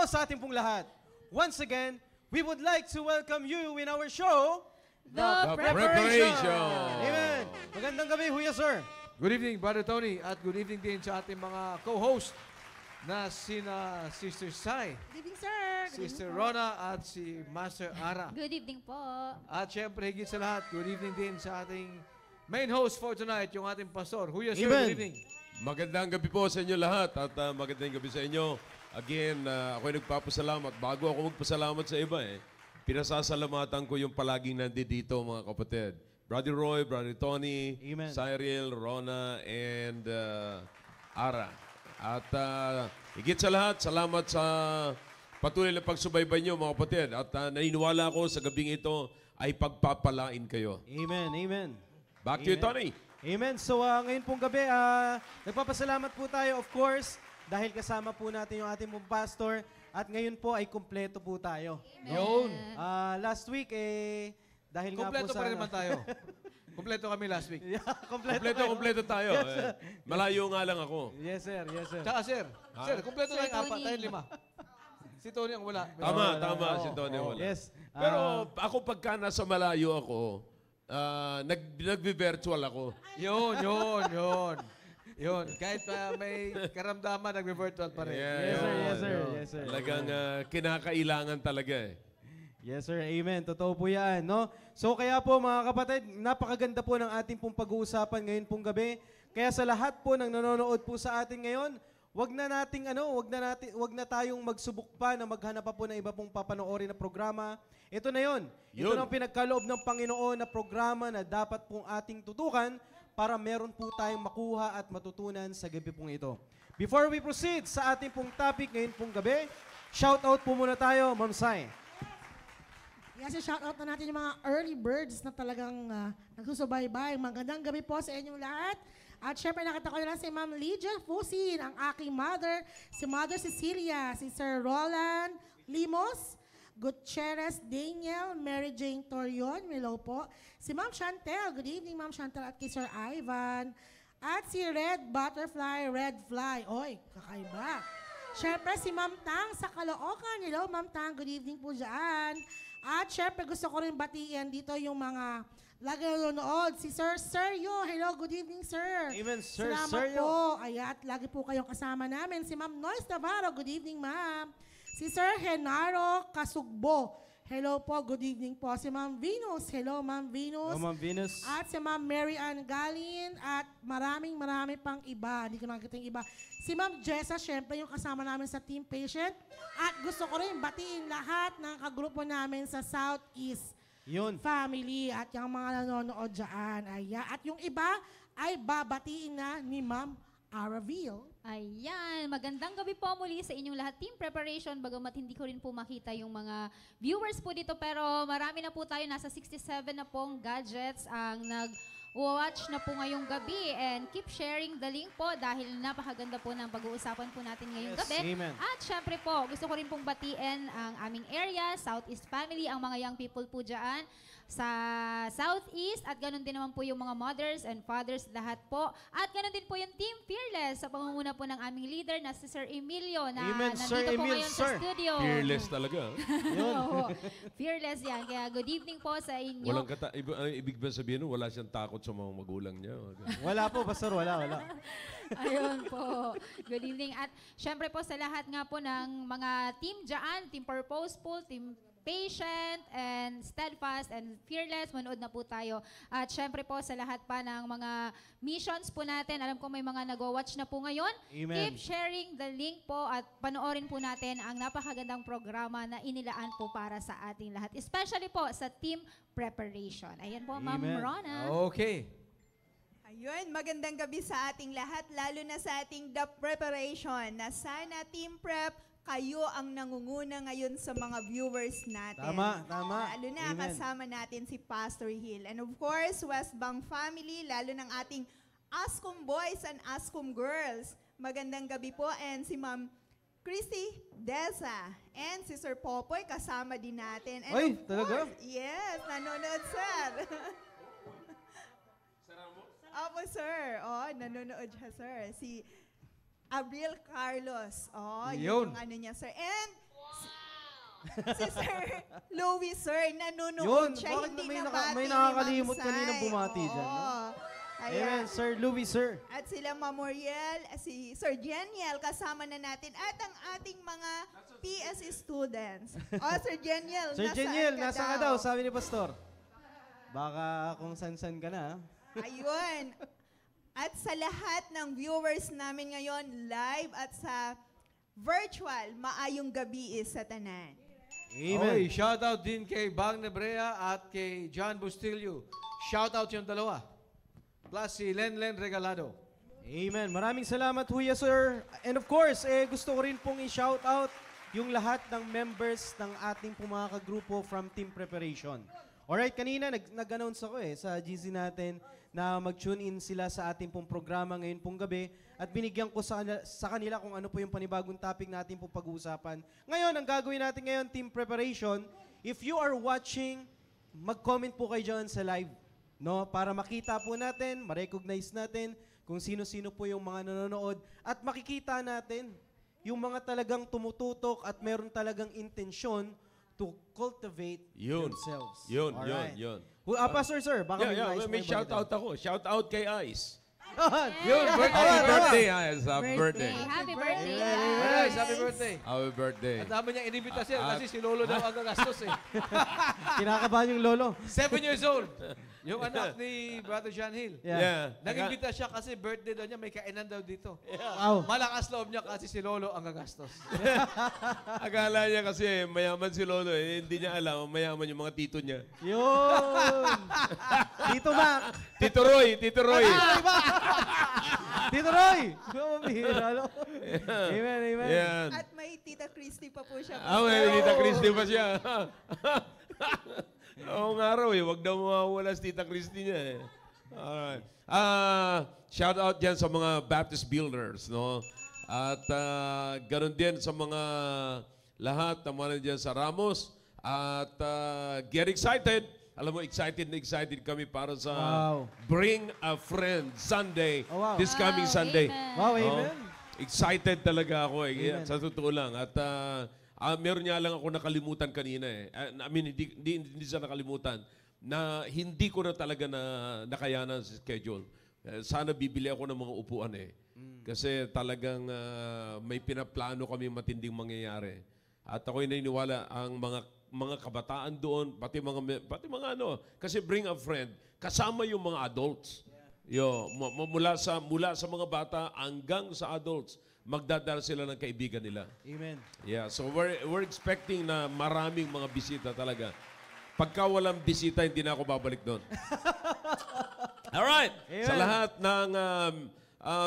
sa ating pong lahat. Once again, we would like to welcome you in our show, The Preparation. Amen. Magandang gabi, Huya Sir. Good evening, Brother Tony, at good evening din sa ating mga co-host na sina Sister Sai, Good evening, sir. Good Sister evening po. Rona, at si Master Ara. Good evening po. At syempre, higit sa lahat, good evening din sa ating main host for tonight, yung ating pastor. Huya Sir, Amen. good evening. Magandang gabi po sa inyo lahat at magandang gabi sa inyo. Again, ako'y nagpapasalamat. Bago ako magpasalamat sa iba pinasasalamatan ko yung palaging nandito mga kapatid. Brother Roy, Brother Tony, Amen. Cyril, Rona, and Ara. At higit sa lahat, salamat sa patuloy na pagsubaybay niyo mga kapatid. At naniniwala ko sa gabing ito ay pagpapalain kayo. Amen, amen. Back to you, Tony. Amen. So ngayon pong gabi, nagpapasalamat po tayo of course dahil kasama po natin yung ating pong pastor at ngayon po ay kumpleto po tayo. Yun. Last week dahil Kompleto nga po pa rin naman tayo. Kompleto kami last week. Kompleto tayo. Malayo nga lang ako. Yes sir, yes sir. Tsaka sir, kompleto Sir lang yung apat, Tony. tayo 5. Si Tony ang wala. Tama, si Tony wala. Yes. Pero ako pagka nasa malayo ako, nagbi-virtual ako. Yun. Kahit may karamdaman, nagbe-virtual pa rin. Yes sir, yes sir, yes sir. Talagang kinakailangan talaga Yes sir, amen. Totoo po yan, no? So kaya po mga kapatid, napakaganda po ng ating pong pag-uusapan ngayon pong gabi. Kaya sa lahat po ng nanonood po sa atin ngayon, wag na tayong magsubok pa na maghanap pa po ng iba pong papanoorin na programa. Ito na yon. Ito na ang pinagkaloob ng Panginoon na programa na dapat pong ating tutukan para meron po tayong makuha at matutunan sa gabi pong ito. Before we proceed sa ating pong topic ngayon pong gabi, shout out po muna tayo, Ma'am Sai. Yes, shout-out na natin yung mga early birds na talagang nagsusubaybay. Magandang gabi po sa inyong lahat. At syempre nakita ko na si Ma'am Lydia Fusin, ang aking mother, si Mother Cecilia, si Sir Roland Limos, Gutierrez Daniel, Mary Jane Torion, hello po. Si Ma'am Chantel, good evening Ma'am Chantel at kay Sir Ivan. At si Red Butterfly, Red Fly, oy, kakaiba. Syempre si Ma'am Tang sa Caloocan, hello Ma'am Tang, good evening po dyan. At syempre gusto ko rin batiin dito yung mga lagi nanonood. Si Sir Sergio, hello, good evening sir. Amen, Sir Salamat Sergio. po. At lagi po kayong kasama namin. Si Ma'am Noyce Navarro, good evening ma'am. Si Sir Henaro Kasugbo, hello po, good evening po. Si Ma'am Venus, hello Ma'am Venus. Ma'am Venus. At si Ma'am Mary Ann Galin at marami pang iba. Hindi ko nakikita yung iba. Si Ma'am Jessa, syempre yung kasama namin sa Team Patient. At gusto ko rin batiin lahat ng kagrupo namin sa Southeast Yun. Family at yung mga nanonood dyan. At yung iba ay babatiin na ni Ma'am Araville. Ayan, magandang gabi po muli sa inyong lahat. Team Preparation, bagamat hindi ko rin po makita yung mga viewers po dito, pero marami na po tayo, nasa 67 na pong gadgets ang nag-watch na po ngayong gabi. And keep sharing the link po dahil napakaganda po ng pag-uusapan po natin ngayong Yes, gabi. amen. At syempre po, gusto ko rin pong batiin ang aming area, Southeast Family, ang mga young people po dyan sa Southeast at ganun din naman po yung mga mothers and fathers lahat po. At ganun din po yung Team Fearless sa pangunguna po ng aming leader na si Sir Emilio na Amen, nandito Sir po Emil, ngayon sir. sa studio. Fearless talaga. Oo, fearless yan. Kaya good evening po sa inyo. Walang ibig ba sabihin nun, wala siyang takot sa mga magulang niya? Wala po, Pastor, wala. Ayun po. Good evening. At syempre po sa lahat nga po ng mga team dyan, Team Purposeful, Team Patient, and Steadfast, and Fearless, manood na po tayo. At syempre po sa lahat pa ng mga missions po natin, alam ko may mga nag-watch na po ngayon. Amen. Keep sharing the link po at panoorin po natin ang napakagandang programa na inilaan po para sa ating lahat. Especially po sa Team Preparation. Ayan po, Ma'am Amen. Rona. Okay. Ayun, magandang gabi sa ating lahat, lalo na sa ating The Preparation, na sana Team Prep, kayo ang nangunguna ngayon sa mga viewers natin. Tama. Lalo na Amen. kasama natin si Pastor Hill. And of course, Westbank family, lalo ng ating Ascom Boys and Ascom Girls. Magandang gabi po. And si Ma'am Christy Deza and si Sir Popoy kasama din natin. And Ay, of talaga? course, yes, nanonood sir. Opo, sir. Oh, nanonood siya, sir. Si Abril Carlos. Oh, Yun. yung ano niya, sir. And si Sir Louie, sir, Yun, nanonood siya, bakit hindi may nabati may ni nakakalimot Ma'am kaninang Sai. bumati dyan, no? Oo. Amen, Ayan. Sir Louie, sir. At sila Memorial, si Sir Geniel, kasama na natin. At ang ating mga PSE students. Sir Geniel, Sir nasaan Jeniel, ka nasa ka daw, sabi ni Pastor. Baka kung san-san ka na. Ayun. At sa lahat ng viewers namin ngayon, live at sa virtual, maayong gabi sa tanan. Okay, Amen. shoutout din kay Bang Nebrea at kay John Bustillo. Shoutout yung dalawa. Plus si Lenlen Regalado. Amen. Maraming salamat, Huya, sir. And of course, gusto ko rin pong i-shout out yung lahat ng members ng ating pong mga kagrupo from Team Preparation. Alright, kanina nag-announce ako sa GC natin na mag-tune in sila sa ating pong programa ngayon pong gabi at binigyan ko sa kanila kung ano po yung panibagong topic natin pong pag-uusapan. Ngayon, ang gagawin natin ngayon, Team Preparation, if you are watching, mag-comment po kayo dyan sa live. No, para makita po natin, ma-recognize natin kung sino-sino po yung mga nanonood at makikita natin yung mga talagang tumututok at meron talagang intensyon to cultivate Yun. themselves. Yun. Pastor, sir, baka nais May mo shout ibalik out ako. Shout out kay Ice. Yun, birthday. Happy birthday, Ice. Happy birthday. Happy birthday. Guys, happy birthday. Happy birthday. Ang dami niyang invitasyon kasi si Lolo daw ang gagastos eh. Kinakabahan yung lolo. 7 years old. Yung anak ni Brother John Hill. Yeah. Nag-imbita siya kasi birthday daw niya, may kainan daw dito. Wow. Malakas loob niya kasi si Lolo ang gagastos. Akala niya kasi mayaman si Lolo hindi niya alam mayaman yung mga tito niya. Yun. Tito Mac. Tito Roy. Tito Roy. Mabihira, no? Amen, amen. Yan. At may Tita Christy pa po siya. May Tita Christy pa siya. Oo nga raw wag daw mawawala si Tita Christy niya Alright. Shout out dyan sa mga Baptist builders, no? At ganun din sa mga lahat na mga dyan sa Ramos. At get excited. Alam mo, excited na excited kami para sa Wow. Bring a Friend Sunday. Oh, wow. This coming Wow, Sunday. amen. Wow, Oh, amen. excited talaga ako Amen. Sa totoo lang. At meron nga lang ako nakalimutan kanina I mean, hindi siya nakalimutan na hindi ko na talaga nakayanan sa schedule. Sana bibili ako ng mga upuan Kasi talagang may pinaplano kami matinding mangyayari. At ako'y naniniwala ang mga kabataan doon, pati mga kasi Bring a Friend, kasama yung mga adults. Mula sa mga bata hanggang sa adults, magdadala sila ng kaibigan nila. Amen. Yeah, so we're expecting na maraming mga bisita talaga. Pagka walang bisita, hindi na ako babalik doon. Alright, sa Amen. lahat ng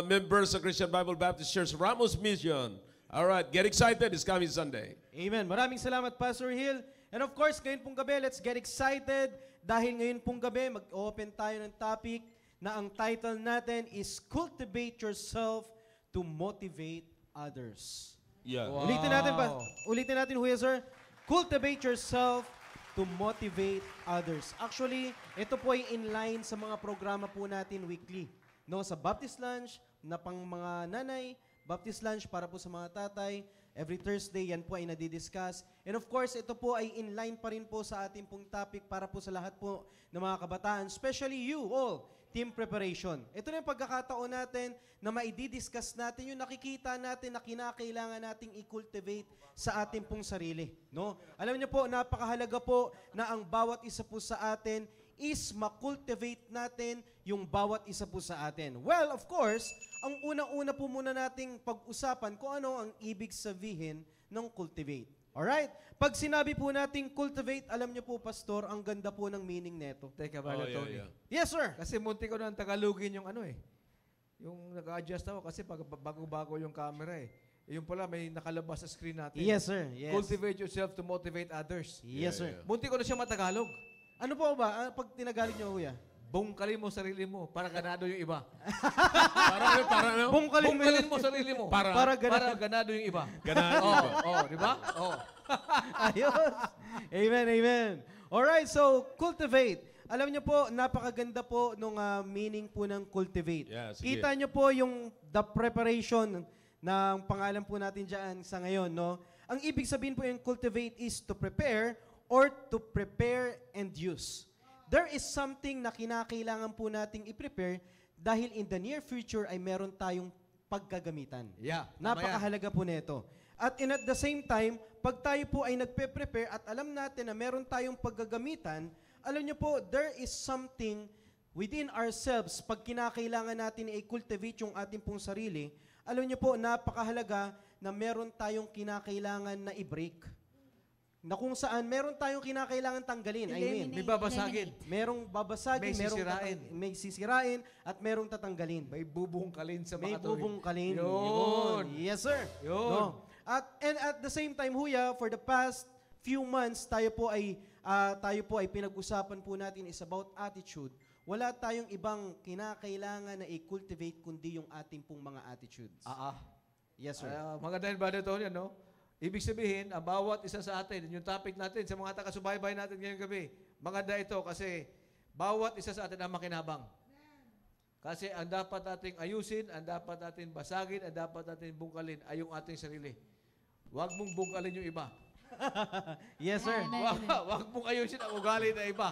members sa Christian Bible Baptist Church Ramos Mission, alright, get excited, it's coming Sunday. Amen. Maraming salamat, Pastor Hill. And of course, ngayon pong gabi, let's get excited. Dahil ngayon pong gabi, mag-open tayo ng topic na ang title natin is Cultivate Yourself to Motivate Others. Yeah. Wow. Ulitin natin, Huya, sir. Cultivate yourself to motivate others. Actually, ito po ay inline sa mga programa po natin weekly. No, sa Baptist Lunch, na pang mga nanay, Baptist Lunch para po sa mga tatay. Every Thursday, yan po ay nadidiscuss. And of course, ito po ay inline pa rin po sa ating pong topic para po sa lahat po ng mga kabataan, especially you all, Team Preparation. Ito na yung pagkakataon natin na maididiscuss natin yung nakikita natin na kinakailangan nating i-cultivate sa ating pong sarili. No? Alam niyo po, napakahalaga po na ang bawat isa po sa atin is ma-cultivate natin yung bawat isa po sa atin. Well, of course, ang unang-una po muna nating pag-usapan kung ano ang ibig sabihin ng cultivate. Alright? Pag sinabi po nating cultivate, alam niyo po, Pastor, ang ganda po ng meaning neto. Teka, Brother Tony. Yes, sir. Kasi munti ko na Tagalogin yung yung nag-adjust ako kasi bago-bago yung camera Yung pala, may nakalabas sa screen natin. Yes, sir. Yes. Cultivate yourself to motivate others. Yes, sir. Munti ko na siya matagalog. Ano po ba? Pag tinagalog niyo, Kuya? Bungkalin mo sarili mo para ganado yung iba. Para ano? Bungkalin mo sarili mo Para ganado yung iba. Ganado. Di ba? Ayos. Amen, amen. Alright, so cultivate. Alam niyo po, napakaganda po nung meaning po ng cultivate. Yeah, sige. Kita niyo po yung the preparation ng pangalan po natin dyan sa ngayon, no? Ang ibig sabihin po yung cultivate is to prepare or to prepare and use. There is something na kinakailangan po nating i-prepare dahil in the near future ay meron tayong pagkagamitan. Yeah, tama yan. Napakahalaga po nito. At at the same time, pag tayo po ay nagpe-prepare at alam natin na meron tayong paggagamitan, alam niyo po, there is something within ourselves, pag kinakailangan natin i-cultivate yung ating pong sarili, alam niyo po, napakahalaga na meron tayong kinakailangan na i-break. Na kung saan, meron tayong kinakailangan tanggalin. I mean, May babasagin. merong babasagin, May sisirain. may sisirain, at merong tatanggalin. May bubungkalin sa May mga tuwing. bubungkalin. Yun. Yes, sir. Yun. No. At the same time, Huya, for the past few months, tayo po ay pinag-usapan po natin is about attitude. Wala tayong ibang kinakailangan na i-cultivate kundi yung ating pong mga attitudes. Yes, sir. Maganda yung brother Tony, ano? Ibig sabihin, ang bawat isa sa atin, yung topic natin sa mga taga-subaybay natin ngayong gabi, maganda ito kasi bawat isa sa atin ang makinabang. Kasi ang dapat nating ayusin, ang dapat natin basagin, ang dapat natin bungkalin ay yung ating sarili. Huwag mong bungkalin yung iba. Yes, sir. Amen. Huwag mong ayusin ang ugali na iba.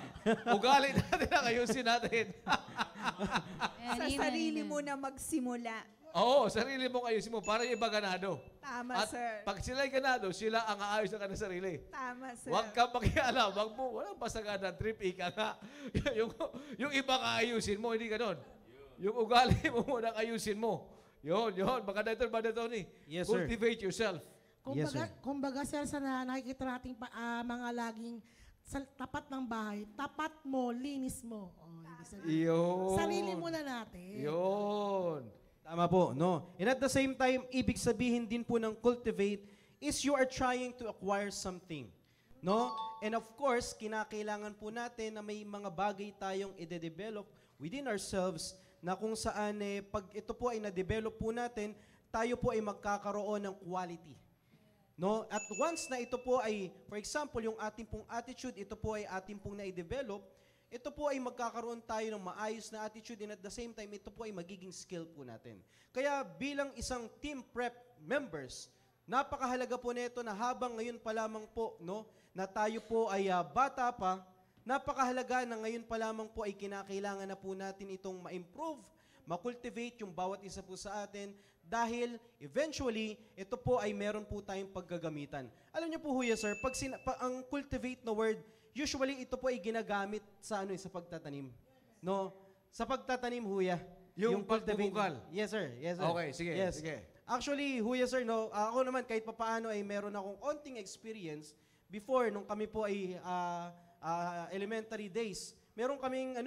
Ugali natin ang ayusin natin. Amen, Sa amen, sarili amen. mo na magsimula. Oo, sarili mong ayusin mo para yung iba ganado. Tama, At sir. pag sila'y ganado, sila ang aayos ng kanilang sarili. Tama, sir. Huwag kang makialam. Walang pasagada, trip, ika nga. yung iba kaayusin mo, hindi ganon. Yung ugali mo muna ayusin mo. Yun. Maganda ito, Brother Tony. Yes, sir. Cultivate yourself. Yes, sir. Kumbaga, sir, sa nakikita nating mga laging sa tapat ng bahay, tapat mo, linis mo. Oh, ibig sabihin. Yun. Sarili muna natin. Yun. Tama po, no? And at the same time, ibig sabihin din po ng cultivate is you are trying to acquire something. No? And of course, kinakailangan po natin na may mga bagay tayong i-develop within ourselves na kung saan pag ito po ay na-develop po natin, tayo po ay magkakaroon ng quality. No? At once na ito po ay, for example, yung ating pong attitude, ito po ay ating pong na-develop, ito po ay magkakaroon tayo ng maayos na attitude and at the same time, ito po ay magiging skill po natin. Kaya bilang isang team prep members, napakahalaga po nito na habang ngayon pa lamang po, no, na tayo po ay bata pa, napakahalaga na ngayon pa lamang po ay kinakailangan na po natin itong ma-improve, ma-cultivate yung bawat isa po sa atin dahil eventually, ito po ay meron po tayong paggagamitan. Alam niyo po, Huya, sir, ang cultivate na word, usually ito po ay ginagamit sa sa pagtatanim. No? Sa pagtatanim, Huya. Yung cultivate. pagbubungkal. Yes, sir. Yes, sir. Okay, sige. Yes. Sige. Actually, Huya, sir, no, ako naman kahit papaano ay meron akong onting experience before nung kami po ay elementary days. Meron kaming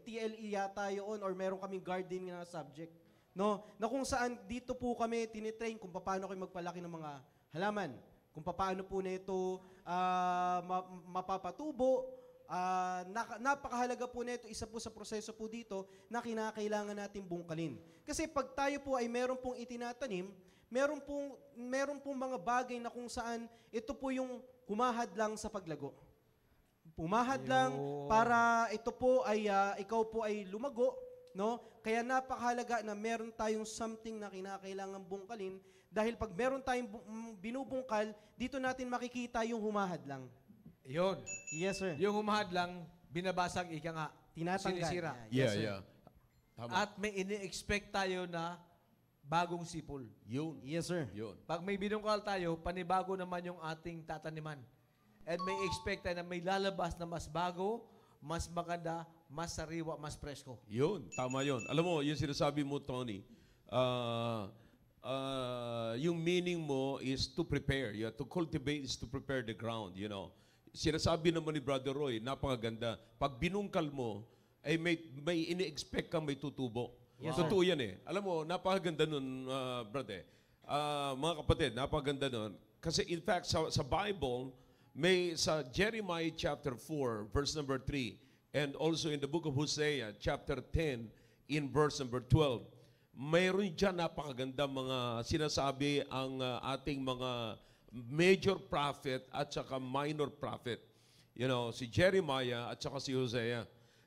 TLE yata yun or meron kaming gardening na subject. No, na kung saan dito po kami tinitrain kung paano kayo magpalaki ng mga halaman, kung paano po nito mapapatubo. Napakahalaga po nito, isa po sa proseso po dito na kinakailangan natin bungkalin. Kasi pag tayo po ay meron pong itinatanim, meron pong mga bagay na kung saan ito po yung humahad lang sa paglago. Pumahad lang para ito po ay ikaw po ay lumago, no? Kaya napakahalaga na meron tayong something na kinakailangan bungkalin dahil pag meron tayong binubungkal, dito natin makikita yung humahad lang. Yun. Yes, sir. Yung humahad lang, binabasag, ika nga. Tinatanggal. Sinisira. Yes, sir. Yeah. Tama. At may ini-expect tayo na bagong sipol. Yun. Yes, sir. Yun. Pag may binungkal tayo, panibago naman yung ating tataniman. And may expect tayo na may lalabas na mas bago, mas maganda, mas sariwa, mas presko. Yun. Tama yun. Alam mo, yung sinasabi mo, Tony, yung meaning mo is to prepare. Yeah, to cultivate is to prepare the ground, you know. Sinasabi naman ni Brother Roy, napakaganda. Pag binungkal mo, ay may ini-expect kang may tutubo. Yes, Totoo yan eh. Alam mo, napakaganda nun, brother. Mga kapatid, napakaganda nun. Kasi in fact, sa Bible, may sa Jeremiah chapter 4, verse number 3, and also in the book of Hosea, chapter 10, in verse number 12, mayroon dyan napakaganda mga sinasabi ang ating mga major prophet at saka minor prophet. You know, si Jeremiah at saka si Hosea.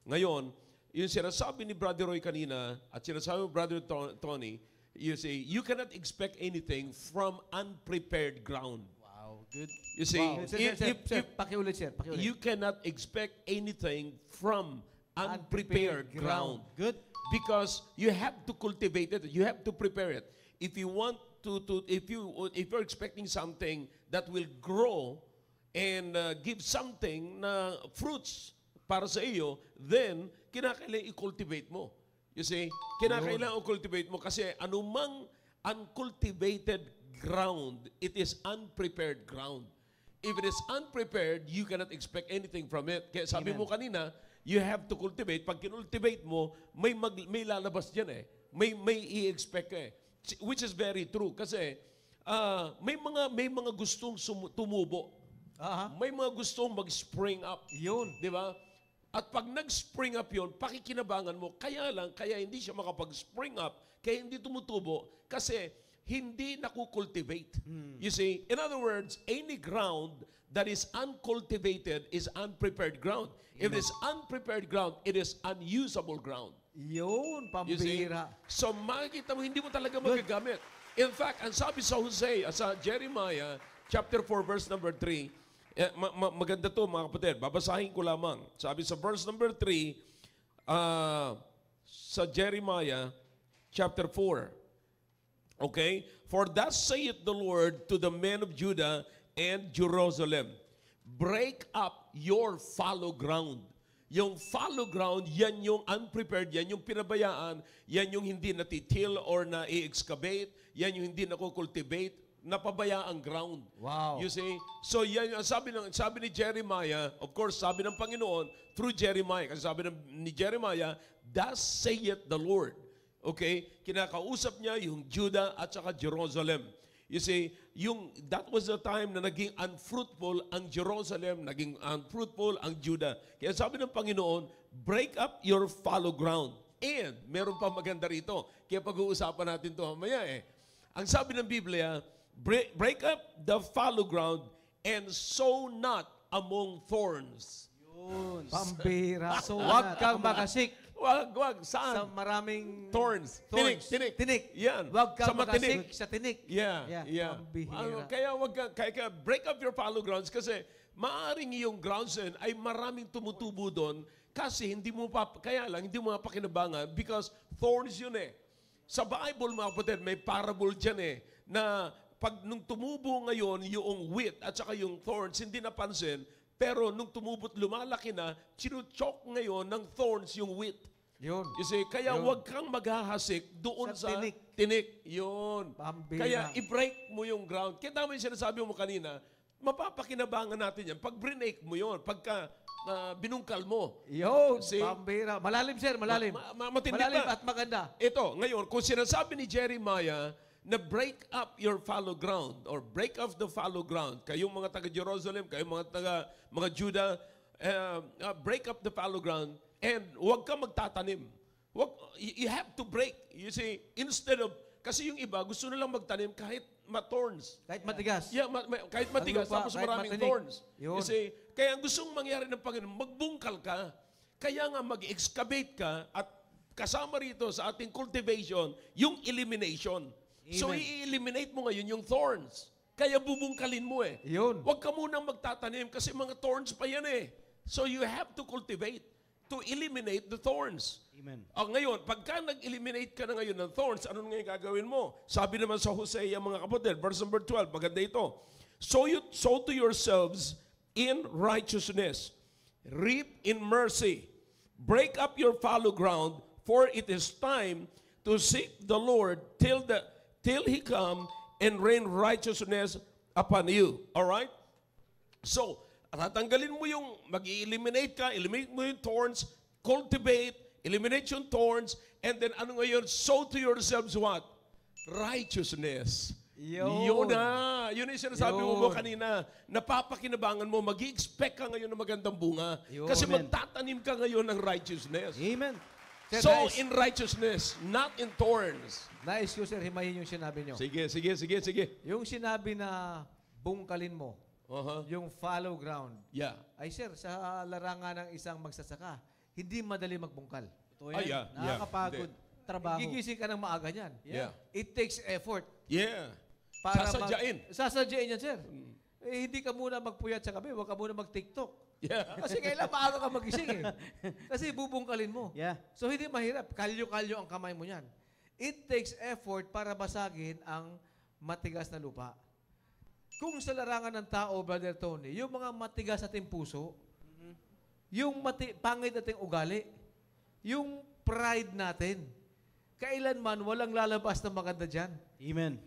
Ngayon, yung sinasabi ni Brother Roy kanina at sinasabi ni Brother Tony, you say, you cannot expect anything from unprepared ground. Wow. Good. You see, Wow. Sir, pakiulit, sir. Pakiulit. you cannot expect anything from unprepared ground. Good. Because you have to cultivate it. You have to prepare it. If you want if you're expecting something that will grow and give something na fruits para sa iyo, then kinakailangan i-cultivate mo. You see, kinakailangan i-cultivate mo kasi anumang uncultivated ground, it is unprepared ground. If it is unprepared, you cannot expect anything from it. Kaya sabi mo kanina, you have to cultivate. Pag kinultivate mo, may lalabas dyan eh. May i-expect ka eh. Which is very true. Kasi may mga gustong tumubo. May mga gustong mag-spring up. Yun. Di ba? At pag nag-spring up yun, pakikinabangan mo. Kaya hindi siya makapag-spring up, kaya hindi tumutubo, kasi hindi nakukultivate. You see, in other words, any ground that is uncultivated is unprepared ground. If it is unprepared ground, it is unusable ground. Yun, You see? pambira. So makikita mo, hindi mo talaga magagamit. In fact, ang sabi sa sa Jeremiah, chapter 4, verse number 3, maganda to mga kapatid, babasahin ko lamang. Sabi sa verse number 3, sa Jeremiah, chapter 4, okay? For thus saith the Lord to the men of Judah and Jerusalem, break up your fallow ground. Yung fallow ground, yan yung unprepared, yan yung pinabayaan, yan yung hindi natitil or na-excavate, yan yung hindi nakukultivate, napabayaang ground. Wow. You see? So yan yung sabi ni Jeremiah, of course, sabi ng Panginoon through Jeremiah, kasi sabi ni Jeremiah, thus saith the Lord. Okay? Kinakausap niya yung Judah at saka Jerusalem. You see, that was the time na naging unfruitful ang Jerusalem, naging unfruitful ang Judah. Kaya sabi ng Panginoon, break up your fallow ground. And, meron pa maganda rito. Kaya pag-uusapan natin ito mamaya eh. Ang sabi ng Biblia, break up the fallow ground and sow not among thorns. Yun. Pambira. So, Huwag kang makasik Wag. sa Saan? maraming Thorns. Tinik. Yan. Huwag kang Sa matinik. makasik sa tinik. Yeah. Pambihira. Kaya kaya break up your fallow grounds kasi maaring yung grounds din ay maraming tumutubo doon kasi hindi mo mapakinabangan because thorns yun eh. Sa Bible, mga kapatid, may parable dyan eh, na pag nung tumubo ngayon yung wheat at saka yung thorns, hindi napansin, pero nung tumubot lumalaki na, chinuchok ngayon ng thorns yung wheat. Yun. You see, kaya Yun. wag kang maghahasik doon Sa sa tinik. Yun. Pambira. Kaya i-break mo yung ground. Kaya tama yung sinasabi mo kanina, mapapakinabangan natin yan. Pag break mo yun, pagka binungkal mo. Yun. See? Pambira. Malalim, sir. Malalim. Matindi Malalim pa. at maganda. Ito, ngayon, kung sinasabi ni Jeremiah na break up your fallow ground or break off the fallow ground, kayong mga taga-Jerusalem, kayong mga Judah, break up the fallow ground and huwag ka magtatanim. You have to break. You see, instead of, kasi yung iba, gusto nilang magtanim kahit thorns. Kahit matigas. Yeah, kahit matigas, Ang lupa, tapos kahit maraming matinik. thorns. Yun. You see, kaya ang gustong mangyari ng Panginoon, magbungkal ka. Kaya nga mag-excavate ka at kasama rito sa ating cultivation, yung elimination. So, i-eliminate mo ngayon yung thorns. Kaya bubungkalin mo eh. Yun. Huwag ka munang magtatanim kasi mga thorns pa yan eh. So, you have to cultivate to eliminate the thorns. Amen. Ngayon, pagka nag-eliminate ka na ngayon ng thorns, ano ngayon gagawin mo? Sabi naman sa Hosea, mga kapatid, verse number 12, maganda ito. Sow to yourselves in righteousness, reap in mercy, break up your fallow ground, for it is time to seek the Lord till He come and rain righteousness upon you. Alright? So, tatanggalin mo yung, mag-eliminate mo yung thorns, cultivate, eliminate yung thorns, and then ano ngayon, sow to yourselves what? Righteousness. Yun na. Yun yung sinasabi mo kanina. Napapakinabangan mo, mag-i-expect ka ngayon ng magandang bunga. Yun. Kasi Amen. magtatanim ka ngayon ng righteousness. Amen. Sir, So, nais- in righteousness, not in thorns. Nais ko, sir, himayin yung sinabi nyo. Sige. Yung sinabi na bungkalin mo, yung fallow ground. Yeah. Ay, sir, sa larangan ng isang magsasaka, hindi madali magbungkal. Ito yan. Yeah. Nakakapagod. Trabaho. Gigising ka ng maaga niyan. Yeah. It takes effort. Yeah. Para Sasadyain. sasadyain yan, sir. hindi ka muna magpuyat sa gabi, huwag ka muna mag-TikTok. Yeah. Kasi kailan maaga ka magising eh. Kasi bubungkalin mo. Yeah. So hindi mahirap. Kalyo-kalyo ang kamay mo yan. It takes effort para basagin ang matigas na lupa. Kung sa larangan ng tao, Brother Tony, yung mga matigas ating puso, yung pangit ating ugali, yung pride natin, kailanman walang lalabas na maganda dyan. Amen.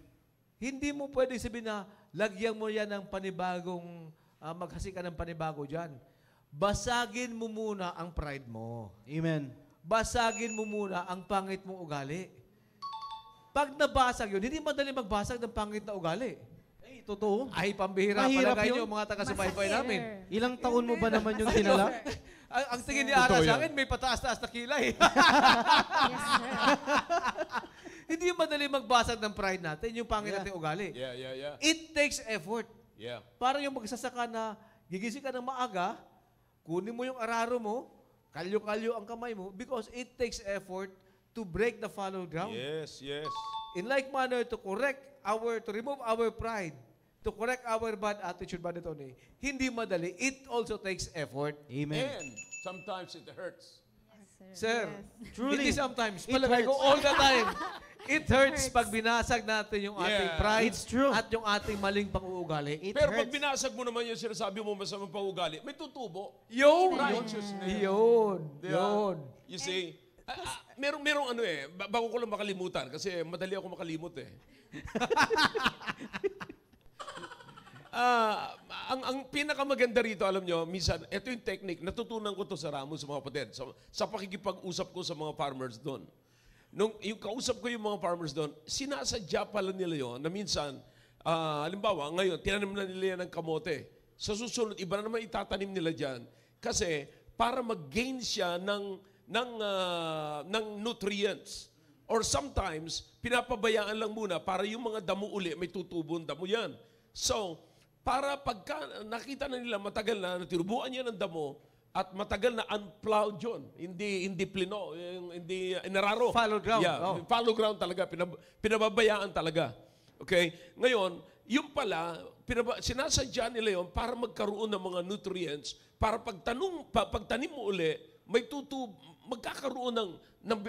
Hindi mo pwede sabihin na lagyan mo yan ng panibagong, maghasi ka ng panibago dyan. Basagin mo muna ang pride mo. Amen. Basagin mo muna ang pangit mong ugali. Pag nabasag yun, hindi madali magbasag ng pangit na ugali. Ay, totoo. Ay, pambihira Mahirap pala kayo, yun. mga taga-subaybay namin. Ilang taon mo ba naman yung tinala? Ang tingin ni Ara Totoo sa yan. akin, may pataas-taas na kilay. Yes, sir. Hindi madali magbasag ng pride natin, yung pangit nating ugali. Yeah. It takes effort. Yeah. Para yung magsasaka na gigising ka ng maaga, kunin mo yung araro mo, kalyo-kalyo ang kamay mo, because it takes effort to break the fallow ground. Yes. In like manner, to remove our pride, to correct our bad attitude, Brother Tony, hindi madali. It also takes effort. Amen. And sometimes it hurts. Sir, Truly, hindi sometimes. it Palagay ko hurts. all the time. It hurts pag binasag natin yung ating Yeah. pride It's true. at yung ating maling pang-uugali. It Pero pag hurts. binasag mo naman yung sinasabi mo masamang paugali, may tutubo. Yun! Righteousness. Yun! Yeah. Yun! You see, merong ano eh, bago ko lang makalimutan kasi madali ako makalimot eh. Ang pinakamaganda rito, alam nyo, minsan, ito yung technique, natutunan ko to sa Ramos, mga kapatid, sa pakikipag-usap ko sa mga farmers doon. Nung yung kausap ko yung mga farmers doon, sinasadya pala nila yun na minsan, halimbawa, ngayon, tinanim na nila yan ng kamote. Sa susunod, iba na naman itatanim nila dyan. Kasi, para mag-gain siya ng nutrients. Or sometimes, pinapabayaan lang muna para yung mga damo uli, may tutubon damo yan. So, para pagka nakita na nila matagal na tinubuan niya ng damo at matagal na unplowed yun, hindi plino, hindi inararo. Fallow ground. Yeah, Oh. fallow ground talaga, pinababayaan talaga. Okay? Ngayon, yung pala, sinasadya nila yun para magkaroon ng mga nutrients, para pagtanim mo uli, magkakaroon ng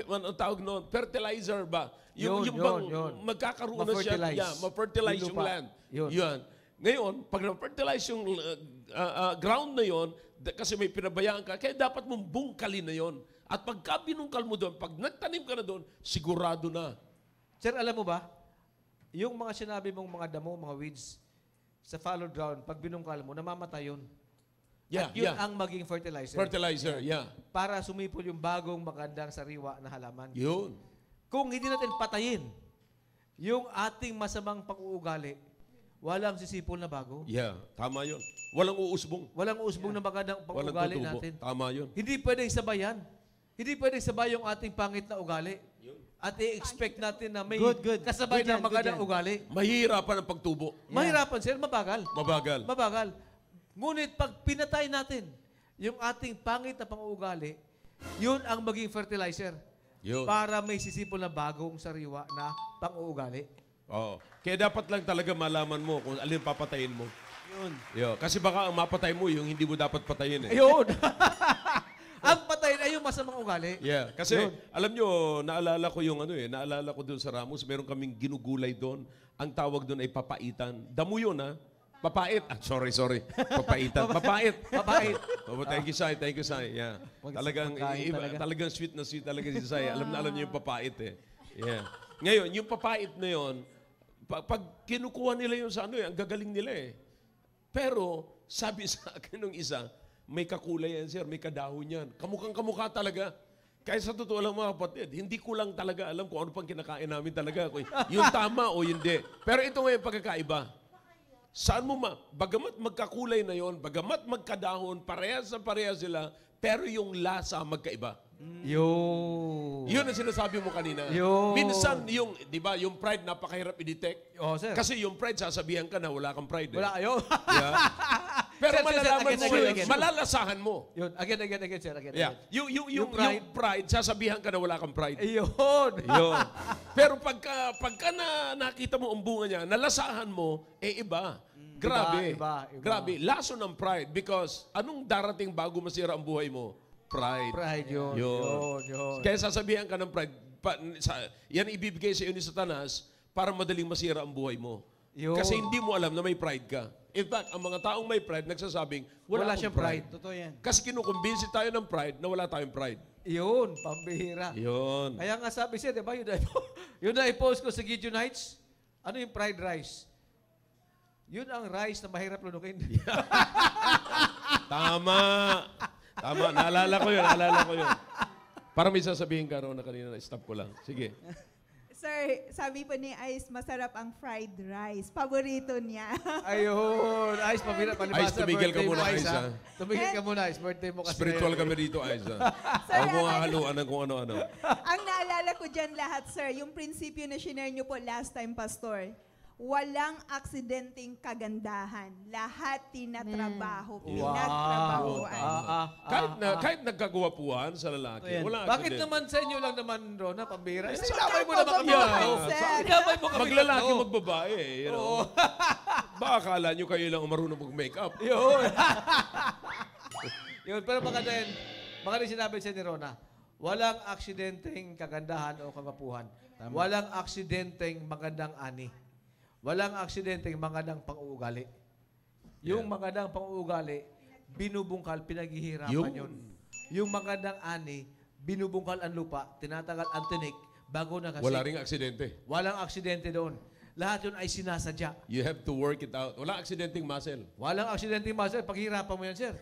ano tawag noon, fertilizer ba? Yun. Magkakaroon na siya, Ma-fertilize. ma-fertilize yung lupa. land. Yun. Ngayon, pag na-fertilize yung ground na yon, kasi may pinabayaan ka, kaya dapat mong bungkalin na yon. At pagka binungkal mo doon, pag nagtanim ka na doon, sigurado na. Sir, alam mo ba, yung mga sinabi mong mga damo, mga weeds, sa fallow ground, pag binungkal mo, namamatay yun. Yeah, At yun yeah. ang maging fertilizer. Fertilizer, yeah. Para sumipol yung bagong magandang sariwa na halaman. Yun. Kung hindi natin patayin yung ating masamang pag-uugali, walang sisipol na bago. Yeah, tama yun. Walang uusbong. Walang usbong na magandang Walang pag-uugali tutubo. natin. Tama yun. Hindi pwedeng sabayan. Hindi pwedeng sabay yung ating pangit na ugali. At i-expect natin na may Good. kasabay Good na yan, magandang good ugali. Mahirapan ang pagtubo. Mahirapan, sir. Mabagal. Mabagal. Mabagal. Ngunit pag pinatay natin yung ating pangit na pang-uugali, yun ang maging fertilizer. Yun. Para may sisipol na bagong sariwa na pang-uugali. Oo. Kaya dapat lang talaga malaman mo kung alin papatayin mo. Yun. Yo, kasi baka ang mapatay mo yung hindi mo dapat patayin eh. Ayun! Ang patayin ay yung masamang ugali. Yeah, kasi Yun. alam nyo, naalala ko yung naalala ko doon sa Ramos, meron kaming ginugulay doon. Ang tawag doon ay papaitan. Damo yun ha. Papait. Sorry. Papaitan. Papait. Papait. Oh, thank you, Sai. Yeah. Talagang, pagkain talaga. talagang sweet na sweet talaga si Sai. Alam niyo yung papait eh. Yeah. Ngayon, yung papait na yun, pag kinukuha nila yun sa ang gagaling nila eh. Pero, sabi sa akin nung isa, may kakulay yan, sir. May kadahon yan. Kamukha talaga. Kaya sa totoo lang mga kapatid, hindi ko lang talaga alam kung ano pang kinakain namin talaga. Kung yung tama o hindi. Pero ito ngayon pagkakaiba. Saan mo bagamat magkakulay na yon, bagamat magkadahon, parehas sila, pero yung lasa magkaiba. Yun. Yun ang sinasabi mo kanina. Yun. Minsan yung, di ba, yung pride napakahirap i-detect. Oh, sir. Kasi yung pride, sasabihan ka na wala kang pride. Wala kayo. Yeah. Pero Sir, malalaman again, mo yun, again. malalasahan mo. Yun. Again, sir. Again. Yeah. Yung pride. pride, sasabihan ka na wala kang pride. Ayun. Yun. Pero pagka nakita mo ang bunga niya, nalasahan mo, iba. Grabe. Iba. Grabe. Laso ng pride because anong darating bago masira ang buhay mo? Pride. Pride yun. Yun. Kaya sasabihan ka ng pride, yan ibibigay sa iyo ni Satanas para madaling masira ang buhay mo. Yun. Kasi hindi mo alam na may pride ka. In fact, ang mga taong may pride nagsasabing, wala siyang akong pride. Totoo yan. Kasi kinukumbinsi tayo ng pride na wala tayong pride. Yun, pambihira. Yun. Kaya nga sabi siya, di ba, yun na i-post ko sa Gideon Heights. Ano yung fried rice? Yun ang rice na mahirap lunukin. Tama. Tama. Naalala ko yun. Para may sasabihin ka raw na kanina na-stop ko lang. Sige. Sir, sabi po ni Ice, masarap ang fried rice. Paborito niya. Ayun. Ice, palibasa. Ice, tumigil ka birthday muna, mo, Ice, ha? ha? Tumigil ka muna, Ice. Birthday mo kasi. Spiritual kami dito, Aiza. Huwag mo hahaluan ng kung ano-ano. Ang naalala ko dyan lahat, sir, yung prinsipyo na shinare niyo po last time, Pastor. Walang aksidenteng kagandahan. Lahat tinatrabaho, pinagtrabahoan. Kahit nagkagwapuhan sa lalaki, Ayan. wala Bakit accident. naman sa inyo lang naman, Rona, pambira? Sir, Sinabay mo naman kami. pagbabahay, sir. Sinabay mo kami. Maglalaki, tatlo. magbabae. You know? Baka akala nyo kayo lang marunong mag-makeup. Yun. Yun, pero maganda sinabi siya ni Rona, walang aksidenteng kagandahan o kagapuhan. Walang aksidenteng magandang ani. Walang aksidenteng magandang pang-uugali. Yung magandang pang-uugali, binubungkal, pinaghihirapan yun. Yung magandang ani, binubungkal ang lupa, tinatagal ang tinik, bago nakasik. Wala ring aksidente. Walang aksidente doon. Lahat yun ay sinasadya. You have to work it out. Wala aksidenteng muscle. Walang aksidente, master. Paghihirapan mo yan, sir.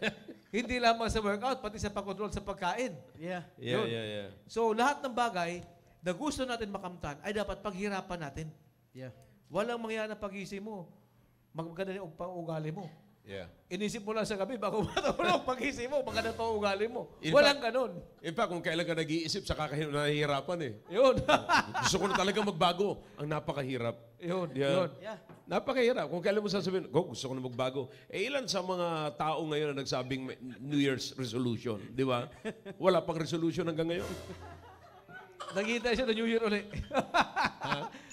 Hindi lamang sa workout, pati sa pag-control sa pagkain. Yeah. Yeah, Yun. yeah. So, lahat ng bagay na gusto natin makamtan ay dapat paghirapan natin. Yeah. Walang mangyari na pag-isip mo. Maganda yung pang-ugali mo. Yeah. Inisip mo lang sa gabi bago matulog pag-isip mo, maganda pang-ugali mo. In Walang fact- ganun. In fact, kung kailan ka nag-iisip, saka ka nahihirapan eh. Yun. Gusto ko na talaga magbago. Ang napakahirap. Yun. Yeah. Yun. Yeah. Napakahirap. Kung kailan mo sasabihin, gusto ko na magbago. Eh, ilan sa mga tao ngayon na nagsabing may New Year's resolution? Di ba? Wala pang resolution hanggang ngayon. Naghihintay siya ng New Year ulit.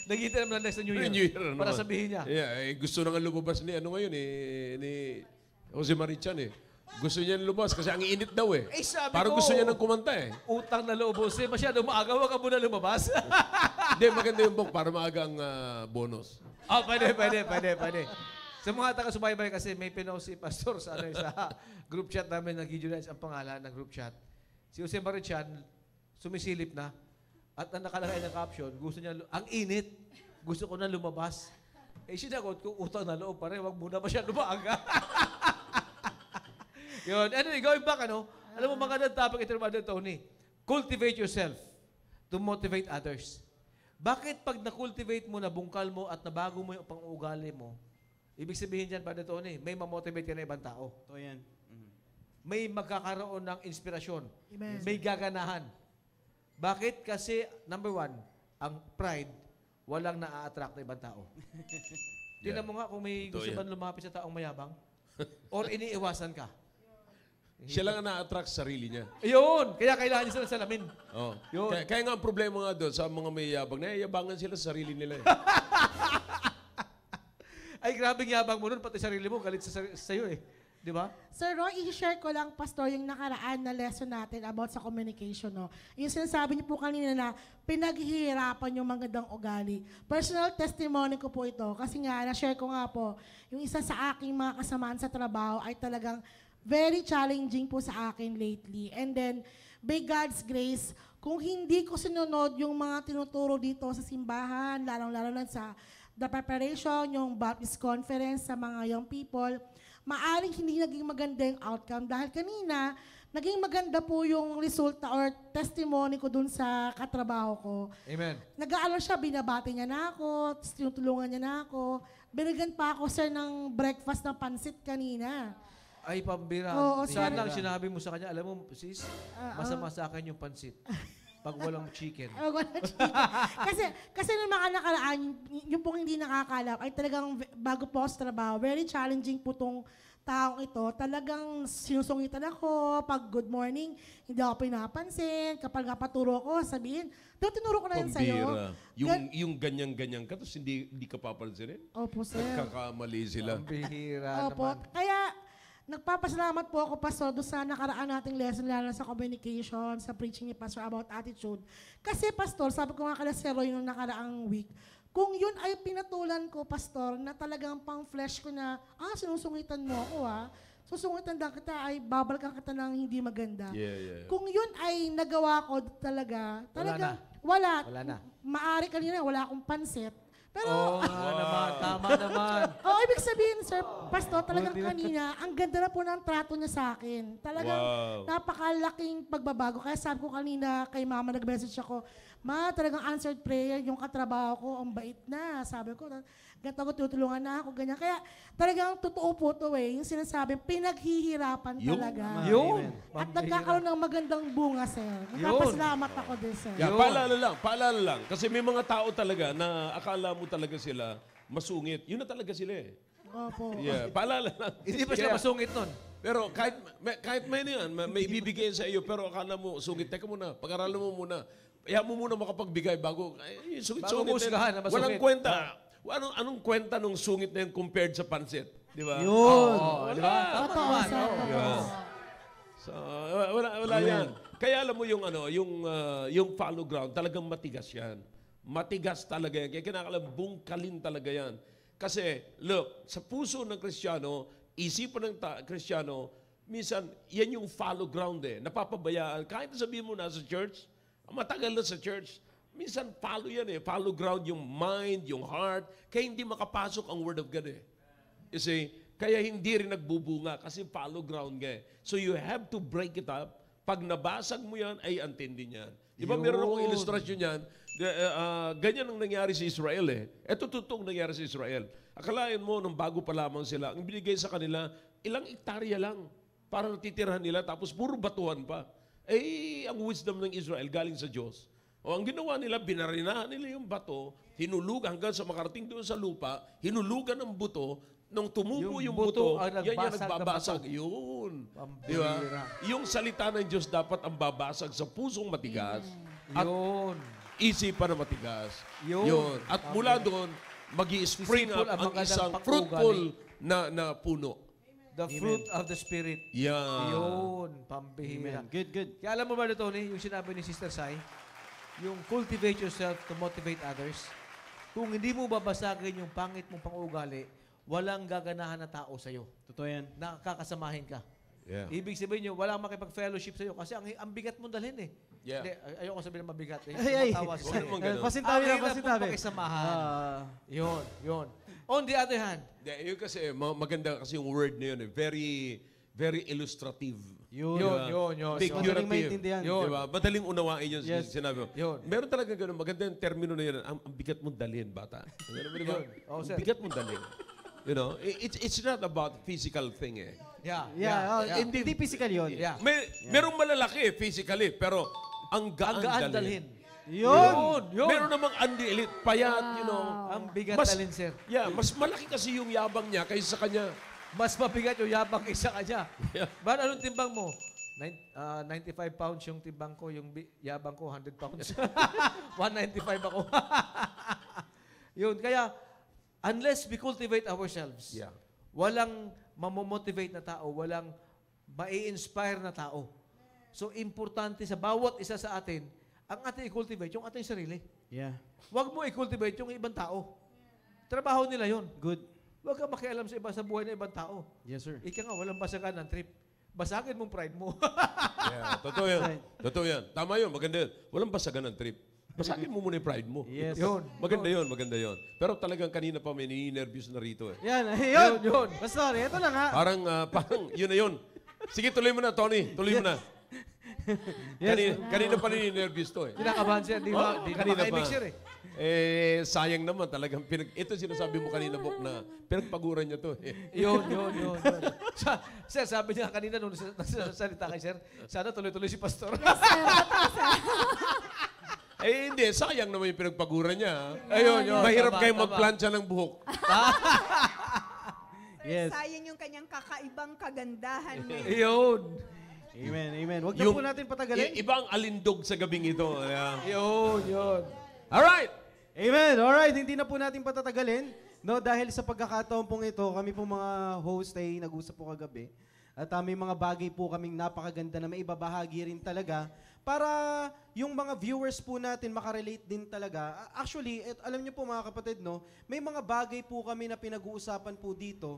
Naghihintay naman next na New Year. New Year, ano Para naman. sabihin niya. Yeah, gusto na nga lumabas ni ano ngayon ni Jose Marichan eh. Gusto niya lumabas kasi ang init daw eh. Eh, sabi Parang ko, gusto niya ng kumanta eh. utang na loob, Jose. Masyado maaga, wag ka muna lumabas. Hindi, maganda yung book para maaga ang bonus. Pwede. Sa mga taga-subaybay kasi may pinost si Pastor sa, sa group chat namin ng Gideon Heights, ang pangalan ng group chat. Si Jose Marichan, sumisilip na. At ang nakalagay ng caption, gusto niya, ang init, gusto ko na lumabas. Eh, sinagot ko, utang na loob pa rin, wag muna masyado maaga. Yun. Anyway, going back, alam mo, magandang topic ito naman, Tony. Cultivate yourself to motivate others. Bakit pag na-cultivate mo, nabungkal mo, at nabago mo yung pang-uugali mo, ibig sabihin dyan, Brother Tony, may mamotivate ka na ibang tao. Totoo yan. May magkakaroon ng inspirasyon. Amen. May gaganahan. Bakit? Kasi, number one, ang pride, walang na-attract na ibang tao. Tingnan mo nga kung may Totoo gusto yan. ba lumapit sa taong mayabang or iniiwasan ka. Siya lang ang na-attract sa sarili niya. Yun! Kaya kailangan niya sila ng salamin. Oh. Yun. Kaya nga ang problema nga doon sa mga may yabang, nayayabangan sila sa sarili nila eh. Ay, grabing yabang mo nun, pati sarili mo, galit sa'yo eh. Di ba? Sir Roy, i-share ko lang, Pastor, yung nakaraan na lesson natin about sa communication. No? Yung sinasabi niyo po kanina na pinaghihirapan yung magandang ugali. Personal testimony ko po ito. Kasi nga, na-share ko nga po, yung isa sa aking mga kasamaan sa trabaho ay talagang very challenging po sa akin lately. And then, by God's grace, kung hindi ko sinunod yung mga tinuturo dito sa simbahan, lalong-lalo na sa the preparation, yung Baptist conference sa mga young people, maaring hindi naging maganda yung outcome dahil kanina, naging maganda po yung resulta or testimony ko dun sa katrabaho ko. Amen. Nag-aalo siya, binabati niya na ako, tapos tinutulungan niya na ako. Binigyan pa ako, sir, ng breakfast na pansit kanina. Ay, pambira. Oo, Sana sir. ang sinabi mo sa kanya, alam mo, sis, masama sa akin yung pansit. Pag walang chicken. kasi nung mga nakaraan, yung pong hindi nakakalap, ay talagang bago po ako sa trabaho, very challenging po tong taong ito, talagang sinusungitan ako. Pag good morning, hindi ako pinapansin. Kapag napaturo ko, sabihin, daw tinuro ko na yun sa'yo. Pambira. Yung ganyan-ganyan ka, tapos hindi ka papansinin? Opo, sir. Nagkakamali sila. Ang bihira Opo. naman. Kaya, nagpapasalamat po ako, Pastor, doon sa nakaraan nating lesson, lalo na sa communication, sa preaching ni Pastor about attitude. Kasi, Pastor, sabi ko nga kala Sir Roy nung nakaraang week, kung yun ay pinatulan ko, Pastor, na talagang pang-flesh ko na, sinusungitan mo ako, susungitan lang kita, ay babalikan kita ng hindi maganda. Yeah. Kung yun ay nagawa ko talaga, Wala wala. na. Maari kanina, wala akong pansit. Pero, Oo nga naman, tama naman. ibig sabihin, Sir Pastor, talagang kanina, ang ganda na po ng trato niya sa akin. Talagang napakalaking pagbabago. Kaya sabi ko kanina kay Mama, nag-message ako, Ma, talagang answered prayer, yung katrabaho ko, ang bait na. Sabi ko, ganito ako, tutulungan na ako, ganyan. Kaya talagang totoo po ito yung sinasabi, pinaghihirapan talaga. Yun. At nagkakaroon ng magandang bunga, Sir. Nagpapasalamat ako din, Sir. Yeah, paalala lang. Kasi may mga tao talaga na akala mo talaga sila masungit. Yun na talaga sila eh. Opo. Yeah, paalala lang. Hindi pa sila masungit nun. Pero kahit may yan, may ibibigay sa iyo, pero akala mo sungit. Teka muna, pag-aralan mo muna. Kaya mo muna makapagbigay bago, sungit-sungit. Bago musgahan na masungit. Walang kwenta. Anong kwenta nung sungit na yun compared sa pansit? Di ba? Yun. Oo, di ba? Tama Totoo, naman. Sir. Oo. Totoo. So, wala yan. Kaya alam mo yung follow ground, talagang matigas yan. Matigas talaga yan. Kaya kinakalang bungkalin talaga yan. Kasi, look, sa puso ng Kristiyano, isipan ng Kristiyano, minsan, yan yung follow ground eh. Napapabayaan. Kahit sabihin mo nasa church, matagal na sa church, minsan follow yan eh. Follow ground yung mind, yung heart. Kaya hindi makapasok ang Word of God eh. You see, kaya hindi rin nagbubunga kasi follow ground ka eh. So you have to break it up. Pag nabasag mo yan, ay antindi niyan. Di ba meron akong ilustrasyon yan? Ganyan ang nangyari sa Israel eh. Ito totoong nangyari sa Israel. Akalain mo, nung bago pa lamang sila, ang binigay sa kanila, ilang hektarya lang para natitirahan nila, tapos puro batuhan pa. Ang wisdom ng Israel galing sa Diyos. O ang ginawa nila, binarinahan nila yung bato, hinulugan hanggang sa makarating doon sa lupa, hinulugan ng buto, nung tumubo yung buto, ang yan yung nagbasag nagbabasag. na Yun. Pambira. Di ba? Yung salita ng Diyos dapat ang babasag sa pusong matigas at Yun. isipan na matigas. Yun. At mula doon, mag-i-spring Sisipol up ang ang magandang isang pag-ugali. fruitful na puno. The fruit of the Spirit. Yan. Yun. Pambihira. Amen. Good. Kaya alam mo ba ito, Tony, yung sinabi ni Sister Sai, yung cultivate yourself to motivate others, kung hindi mo babasagin yung pangit mong pang-ugali, walang gaganahan na tao sa'yo. Totoo yan. Nakakasamahin ka. Yeah. Ibig sabihin nyo, walang makipag-fellowship sa'yo kasi ang bigat mong dalhin eh. Yeah. Hindi, ayoko sabihin na mabigat eh. Ay. Tumatawa Huwag siya naman eh. ganun. Pasintabi Ang na, hirap pasintabi. mong pakisamahan. Yun. On the other hand, Yun kasi, maganda kasi yung word na yun eh. Very, very illustrative. Yun. yun. Madaling Figurative. maintindihan. Yun. Diba? Madaling unawain yun, Yes. sinabi mo. Yun. Meron talaga ganun, maganda yung termino na yun. Ang bigat mong dalhin, bata. Ganun ba, diba? Yun. Oo, Ang sir. bigat mong dalhin. You know, it's not about physical thing eh. Yeah. Hindi physical yun. Yeah. Merong malalaki physically, pero ang gaan, Ang gaan dalhin. dalhin. Yun. Meron namang undelit, payat, you know. Ang bigat dalhin, sir. Yeah, mas malaki kasi yung yabang niya kaysa sa kanya. Mas mabigat yung yabang kaysa kanya. Yeah. Ba't anong timbang mo? 95 pounds yung timbang ko, yung yabang ko 100 pounds. 195 ako. Yun, kaya unless we cultivate ourselves, Yeah. walang mamomotivate na tao, walang mai-inspire na tao. So, importante sa bawat isa sa atin, ang ating i-cultivate, yung ating sarili. Yeah. Huwag mo i-cultivate yung ibang tao. Trabaho nila yon. Good. Huwag kang makialam sa buhay ng ibang tao. Yes, sir. Ika nga, walang basagan ng trip. Basagin mong pride mo. Yeah, totoo yan. Totoo yan. Tama yun, maganda yun. Walang basagan ng trip. Basagin mo muna yung pride mo. Yes. Yun. Maganda yun. Pero talagang kanina pa may ni-nervous na rito eh. Yan. Yun. Pastor, ito na nga. Parang yun na yun. Sige, tuloy mo na, Tony. Tuloy mo na. Kanina pa ni-nervous to eh. Kinakabahan siya. Di ba? Di Kanina na pa. mix eh. Sayang naman talagang ito sinasabi mo kanina, Bok, na pinagpaguran niya to eh. Yun. Sir, sabi niya kanina nung nagsasalita kay Sir, sana tuloy-tuloy si Pastor. Hindi, sayang naman yung pinagpaguran niya. Ayun. Mahirap Tama, kayong tama. magplansya ng buhok. Yes. sayang yung kanyang kakaibang kagandahan ngayon. Yun. Amen, amen. Huwag na Yung- po natin patagalin. Ibang alindog sa gabing ito. Yeah. Yun. Alright! Amen. Alright, hindi na po natin patatagalin. No, dahil sa pagkakataon pong ito, kami po mga host ay nag-usap po kagabi. At may mga bagay po kaming napakaganda na maibabahagi rin talaga para yung mga viewers po natin makarelate din talaga. Actually, alam niyo po mga kapatid, no, may mga bagay po kami na pinag-uusapan po dito.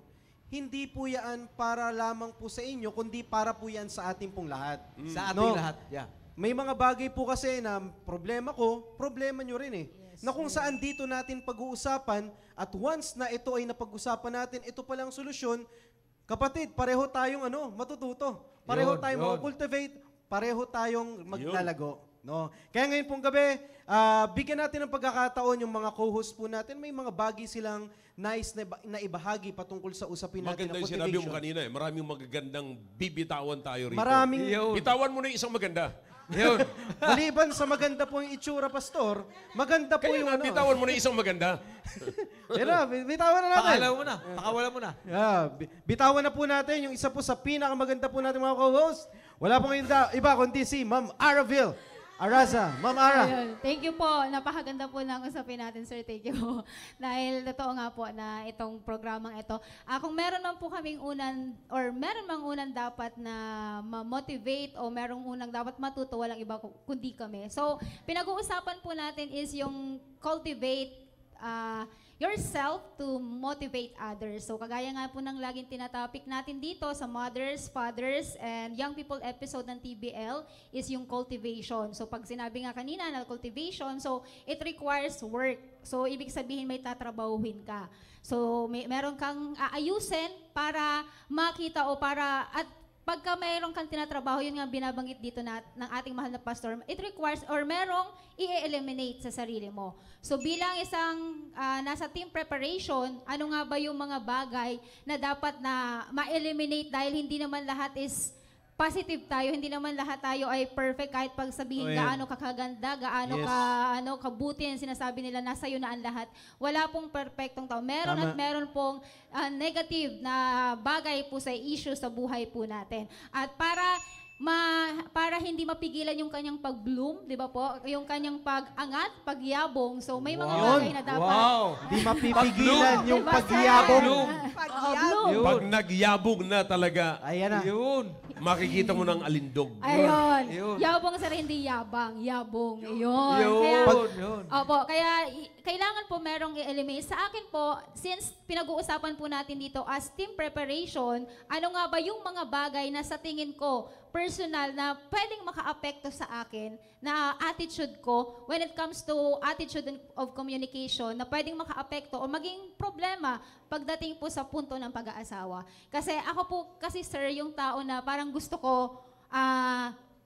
Hindi po yan para lamang po sa inyo, kundi para po yan sa ating pong lahat. Sa ating No? lahat. Yeah. May mga bagay po kasi na problema ko, problema nyo rin eh. Na kung saan dito natin pag-uusapan at once na ito ay napag-usapan natin, ito palang solusyon, kapatid, pareho tayong matututo. Pareho Yun, tayong yun. mag-cultivate, pareho tayong maglalago. No? Kaya ngayon pong gabi, bigyan natin ng pagkakataon yung mga co-host po natin. May mga bagay silang nice na ibahagi patungkol sa usapin natin Maganda na yung sinabi mo motivation. kanina eh. Maraming magagandang bibitawan tayo rito. Maraming, Yun. Bitawan mo na yung isang maganda. Yun. maliban sa maganda po yung itsura, Pastor, maganda po Kaya yung nga, bitawan mo na yung isang maganda. Yan na, bitawan na natin. Pakalaw mo na. Pakawalan mo na. Yeah, bitawan na po natin yung isa po sa pinakamaganda po natin mga co-host. Wala pong iba kundi si Ma'am Araville Araza. Ma'am Ara. Ayun. Thank you po. Napakaganda po ng usapin natin, sir. Thank you. Dahil totoo nga po na itong programang ito. Kung meron man po kaming meron mang unang dapat na ma-motivate o merong unang dapat matuto, walang iba kundi kami. So, pinag-uusapan po natin is yung cultivate yourself to motivate others. So, kagaya nga po ng laging tinatopic natin dito sa mothers, fathers, and young people episode ng TBL is yung cultivation. So, pag sinabi nga kanina na cultivation, so it requires work. So, ibig sabihin may tatrabahuhin ka. So, meron kang aayusin para makita o para at pagka mayroon kang tinatrabaho, yun nga binabanggit dito ng ating mahal na pastor, it requires or merong i-eliminate sa sarili mo. So bilang isang nasa team preparation, ano nga ba yung mga bagay na dapat na ma-eliminate dahil hindi naman lahat is positive tayo, hindi naman lahat tayo ay perfect kahit pag sabihin Oh, yan. gaano ka kaganda, gaano Yes. kabuti ang sinasabi nila nasa iyo na ang lahat. Wala pong perfectong tao. Meron Tama. at meron pong negative na bagay po sa issue sa buhay po natin. At para hindi mapigilan yung kanyang pag-bloom, 'di ba po? Yung kanyang pag-angat, pagyabong. So may mga Wow. bagay na dapat Wow. Di mapipigilan yung Diba, sir? pagyabong. Pagyabong. Yun. Pag nagyabong na talaga, Ayan na. Yun. makikita mo ng alindog. Ayun. Yun. Yabong sir, hindi yabang. Yabong. Ayun. Yun. Kaya, Yun. opo, kaya kailangan po merong i-eliminate. Sa akin po, since pinag-uusapan po natin dito as team preparation, ano nga ba yung mga bagay na sa tingin ko, personal, na pwedeng maka-apekto sa akin, na attitude ko, when it comes to attitude of communication, na pwedeng maka-apekto o maging problema pagdating po sa punto ng pag-aasawa. Kasi ako po, kasi sir, yung tao na parang gusto ko,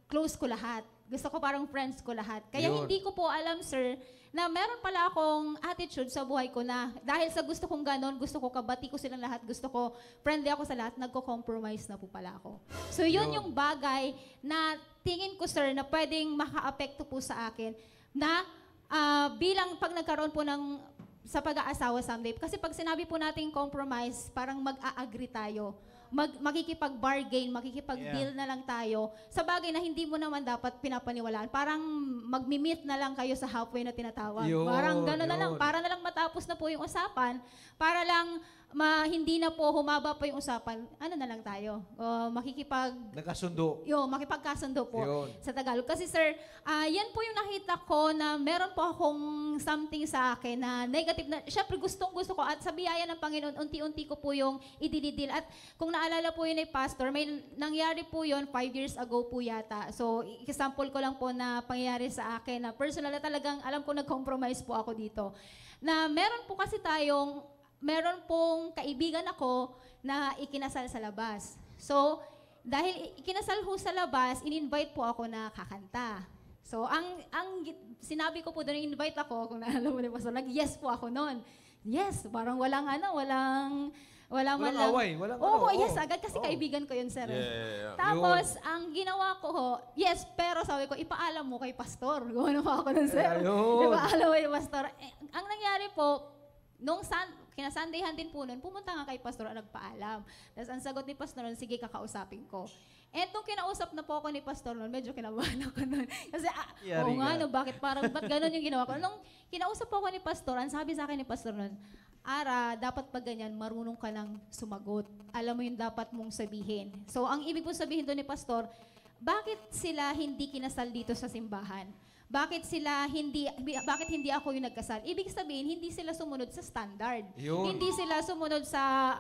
close ko lahat. Gusto ko parang friends ko lahat. Kaya Yun. hindi ko po alam, sir, na meron pala akong attitude sa buhay ko na dahil sa gusto kong ganon, gusto ko kabati ko silang lahat, gusto ko friendly ako sa lahat, nagko-compromise na po pala ako. So yun yung bagay na tingin ko, sir, na pwedeng maka-apekto po sa akin na bilang pag nagkaroon po ng sa pag-aasawa someday. Kasi pag sinabi po natin compromise, parang mag-a-agree tayo. Makikipag-bargain, makikipag-deal na lang tayo sa bagay na hindi mo naman dapat pinapaniwalaan. Parang mag-meet na lang kayo sa halfway na tinatawag. Yun, Parang gano'n na lang. yun. Para na lang matapos na po yung usapan. Para lang hindi na po humaba pa yung usapan. Ano na lang tayo? Nagkasundo. Makipagkasundo po Yun. sa Tagalog. Kasi sir, yan po yung nakita ko na meron po akong something sa akin na negative na, syempre gustong-gusto ko at sa biyaya ng Panginoon, unti-unti ko po yung idinidil. At kung naalala po yun ay pastor, may nangyari po yun 5 years ago po yata. So, example ko lang po na pangyayari sa akin na personal na talagang alam ko nag-compromise po ako dito. Na meron po kasi meron pong kaibigan ako na ikinasal sa labas. So, dahil ikinasal ho sa labas, in-invite po ako na kakanta. So, ang sinabi ko po doon, invite ako, kung naalala mo na, so, nag-yes po ako noon. Yes, parang walang away, walang Oo, ano, yes, oo. agad kasi kaibigan ko yun, sir. Yeah. Tapos, ang ginawa ko ho, yes, pero sabi ko, ipaalam mo kay pastor. Gawin pa ako nun, sir. Ayun. Ipaalam mo kay pastor. Ang nangyari po, kinasandayhan din po nun, pumunta nga kay Pastor at nagpaalam. Tapos ang sagot ni Pastor nun, sige, kakausapin ko. And nung kinausap na po ako ni Pastor nun, medyo kinabahan ako nun. Kasi, Yari oo nga, ka. no, ba't ganun yung ginawa ko? Nung kinausap po ako ni Pastor, ang sabi sa akin ni Pastor nun, Ara, dapat pag ganyan, marunong ka nang sumagot. Alam mo yung dapat mong sabihin. So, ang ibig po sabihin doon ni Pastor, bakit sila hindi kinasal dito sa simbahan? Bakit hindi ako yung nagkasal? Ibig sabihin, hindi sila sumunod sa standard. Yun. Hindi sila sumunod sa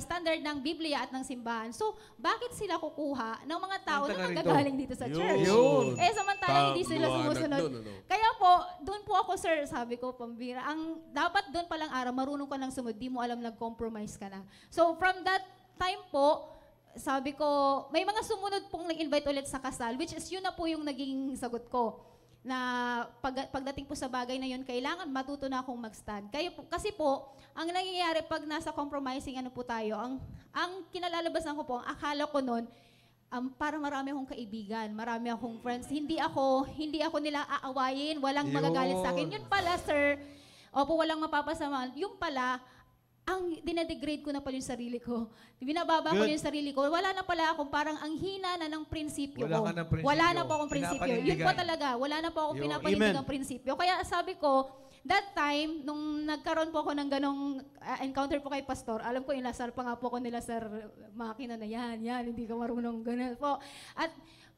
standard ng Biblia at ng simbahan. So, bakit sila kukuha ng mga tao Ang na taga rito. manggagaling dito sa church? Yun. Samantalang hindi sila Liwanag sumusunod. dun, ano? Kaya po, doon po ako, sir, sabi ko, pambira, dapat doon palang araw, marunong ka nang sumunod, di mo alam nag-compromise ka na. So, from that time po, sabi ko, may mga sumunod pong nag-invite ulit sa kasal, which is yun na po yung naging sagot ko. Na pagdating po sa bagay na yun, kailangan matuto na akong mag-stand. Kasi po, ang nangyayari pag nasa compromising ano po tayo, ang kinalalabasan ko po, ang akala ko noon, para marami akong kaibigan, marami akong friends. Hindi ako nila aawayin, walang magagalit sa akin. Yun pala, sir, opo, walang mapapasama. Yung pala, ang dinedegrade ko na pala yung sarili ko. Binababa ko Good. yung sarili ko. Wala na pala akong parang ang hina na ng prinsipyo Wala ko. ka ng prinsipyo. Wala na po akong prinsipyo. Yun po Pinapanindigan. talaga. Wala na po akong Yun. pinapanindigang Amen. prinsipyo. Kaya sabi ko, that time, nung nagkaroon po ako ng ganong encounter po kay Pastor, alam ko, inasar pa nga po ako nila, Sir, makina na yan, hindi ka marunong ganun po. At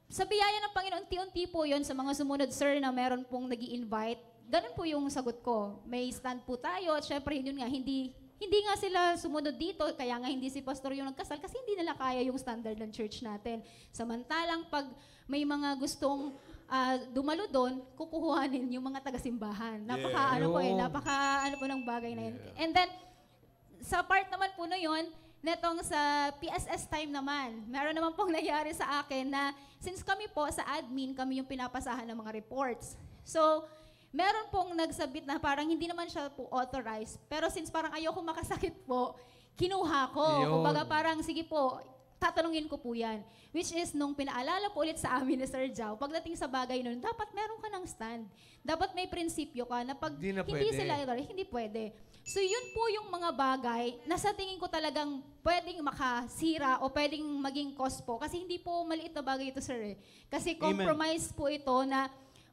sa biyaya ng Panginoon, unti-unti po yun sa mga sumunod, sir, na meron pong nag-i-invite. Ganun po yung sagot ko. May stand po tayo at syempre, yun nga, hindi nga sila sumunod dito, kaya nga hindi si pastor yung nagkasal kasi hindi nila kaya yung standard ng church natin. Samantalang pag may mga gustong dumalo doon, kukuhanin yung mga taga-simbahan. Napaka po ng bagay na yun. And then, sa part naman po na yun, netong sa PSS time naman, meron naman pong nangyari sa akin na since kami po sa admin, kami yung pinapasahan ng mga reports. So, meron pong nagsabit na parang hindi naman siya po authorized. Pero since parang ayoko makasakit po, kinuha ko. Yun. Kumbaga parang, sige po, tatanungin ko po yan. Which is, nung pinaalala po ulit sa amin ni Sir Jao, pagdating sa bagay nun, dapat meron ka ng stand. Dapat may prinsipyo ka na pag Hindi na hindi pwede. sila, hindi pwede. So yun po yung mga bagay na sa tingin ko talagang pwedeng makasira o pwedeng maging cause po. Kasi hindi po maliit na bagay ito, sir. Kasi compromise po ito na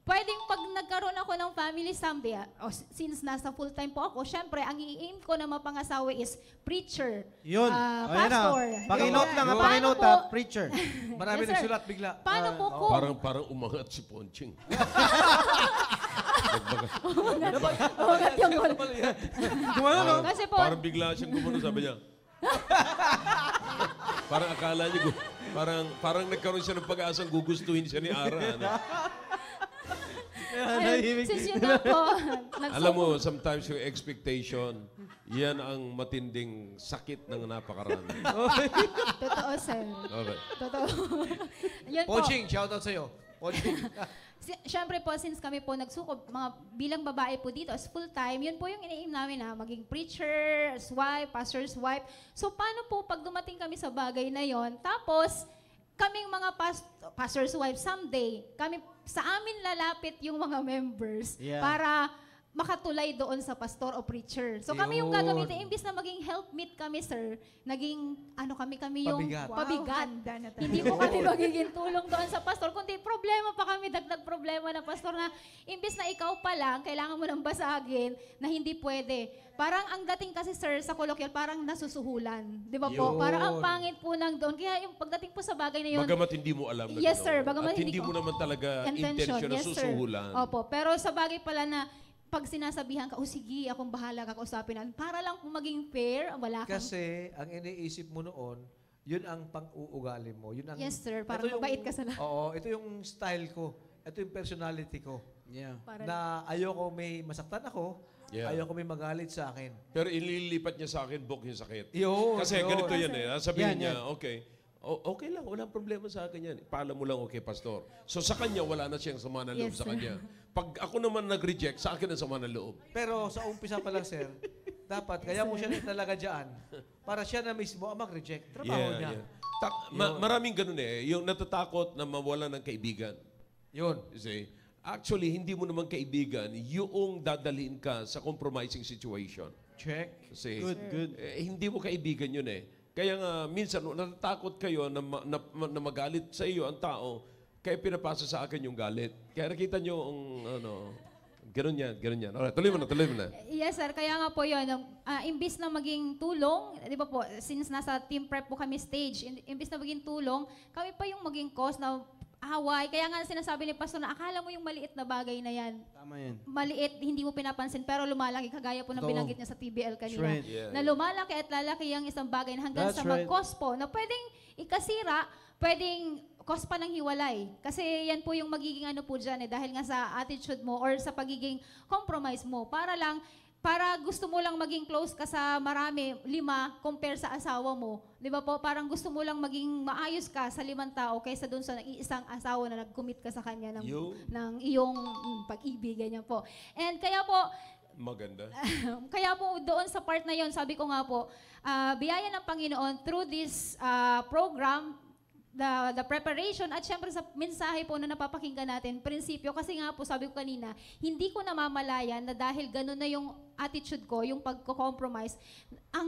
pwedeng pag nagkaroon ako ng family someday, since nasa full-time po ako, syempre, ang i-aim ko na mapangasawa is preacher, Yun. pastor. Pakinote lang, Paano pakinote, po- preacher. Marami Yes, sir. nagsulat bigla. Paano po kung... Parang umangat si Ponching. Umangat yung Gumano, no? Kasi po, Parang bigla siyang gumano, sabi niya. Parang akala niya, parang nagkaroon siya ng pag-asang gugustuhin siya ni Ara. Ano? since yun na po, Alam mo, sometimes yung expectation, yan ang matinding sakit ng napakarami. Totoo, sir. Okay. Totoo. Yun po. Poching, shoutout sa'yo. Poching. Siyempre po, since kami po nagsukob, bilang babae po dito as full-time, yun po yung iniim namin na maging preacher's wife, pastor's wife. So, paano po pag dumating kami sa bagay na yon, tapos, kaming mga pastor's wife, someday, sa amin lalapit yung mga members Yeah. para makatulay doon sa pastor o preacher. So kami yung Yun. gagamitin, imbis na maging helpmeet kami, sir, naging, kami yung Pabigat. pabigat. Handa na tayo. Hindi po kami magiging tulong doon sa pastor, kundi problema pa kami, dagdag problema ng pastor na imbis na ikaw pa lang, kailangan mo nang basagin na hindi pwede. Parang ang dating kasi, sir, sa kolokyan, parang nasusuhulan. Di ba po? Yun. Parang ang pangit po ng doon. Kaya yung pagdating po sa bagay na yun, Bagamat hindi mo alam na Yes, gano'n. sir. Bagamat At hindi mo naman talaga intention na yes, sir. susuhulan. Opo. Pero sa bagay pala na pag sinasabihan ka, sige, akong bahala kakausapin natin. Para lang po maging fair, wala kang... Kasi, ang iniisip mo noon, yun ang pang-uugali mo. Yun ang, Yes, sir. Parang ito yung- mabait ka sa lahat. Oo, ito yung style ko. Ito yung personality ko. Para- Na ayoko may masaktan ako, Yeah. ayoko may magalit sa akin. Pero ililipat niya sa akin, Bok, yung sakit. Yun, Kasi yun. ganito yan eh. Sabihin Yan, niya, okay, okay lang, walang problema sa akin yan. Paalam mo lang, okay, pastor. So sa kanya, wala na siyang sama ng loob Yes, sa sir. kanya. Pag ako naman nag-reject, sa akin ang sama ng loob. Pero sa umpisa pa lang, sir, dapat, kaya mo siya talaga dyan, para siya na mismo ang mag-reject. Trabaho niya. Maraming ganun eh. Yung natatakot na mawalan ng kaibigan. Yun. You see? Actually, hindi mo naman kaibigan yung dadalhin ka sa compromising situation. Check. Kasi, Good. hindi mo kaibigan yun eh. Kaya nga, minsan, natatakot kayo na magalit sa iyo ang tao, kaya pinapasa sa akin yung galit. Kaya nakita nyo ang, ganun yan. Alright, tuloy mo na. Yes, sir. Kaya nga po yun. Imbis na maging tulong, di ba po, since nasa team prep po kami stage, imbis na maging tulong, kami pa yung maging cause na away. Kaya nga sinasabi ni Pastor na akala mo yung maliit na bagay na yan. Tama yan. Maliit, hindi mo pinapansin, pero lumalaki. Kagaya po ng Totoo. binanggit niya sa TBL kanina. Right. Yeah, Na lumalaki at lalaki ang isang bagay na hanggang That's sa right. mag-cause po, na pwedeng ikasira, pwedeng cause pa ng hiwalay. Kasi yan po yung magiging ano po dyan dahil nga sa attitude mo or sa pagiging compromise mo. Para gusto mo lang maging close ka sa marami, 5, compare sa asawa mo. Di ba po? Parang gusto mo lang maging maayos ka sa 5 tao kaysa dun sa isang asawa na nag-commit ka sa kanya ng iyong pag-ibig, ganyan po. And kaya po, Maganda. kaya po doon sa part na yon, sabi ko nga po, biyaya ng Panginoon through this program, the preparation at syempre sa mensahe po na napapakinggan natin, prinsipyo, kasi nga po sabi ko kanina, hindi ko namamalayan na dahil ganun na yung attitude ko, yung pagko-compromise, ang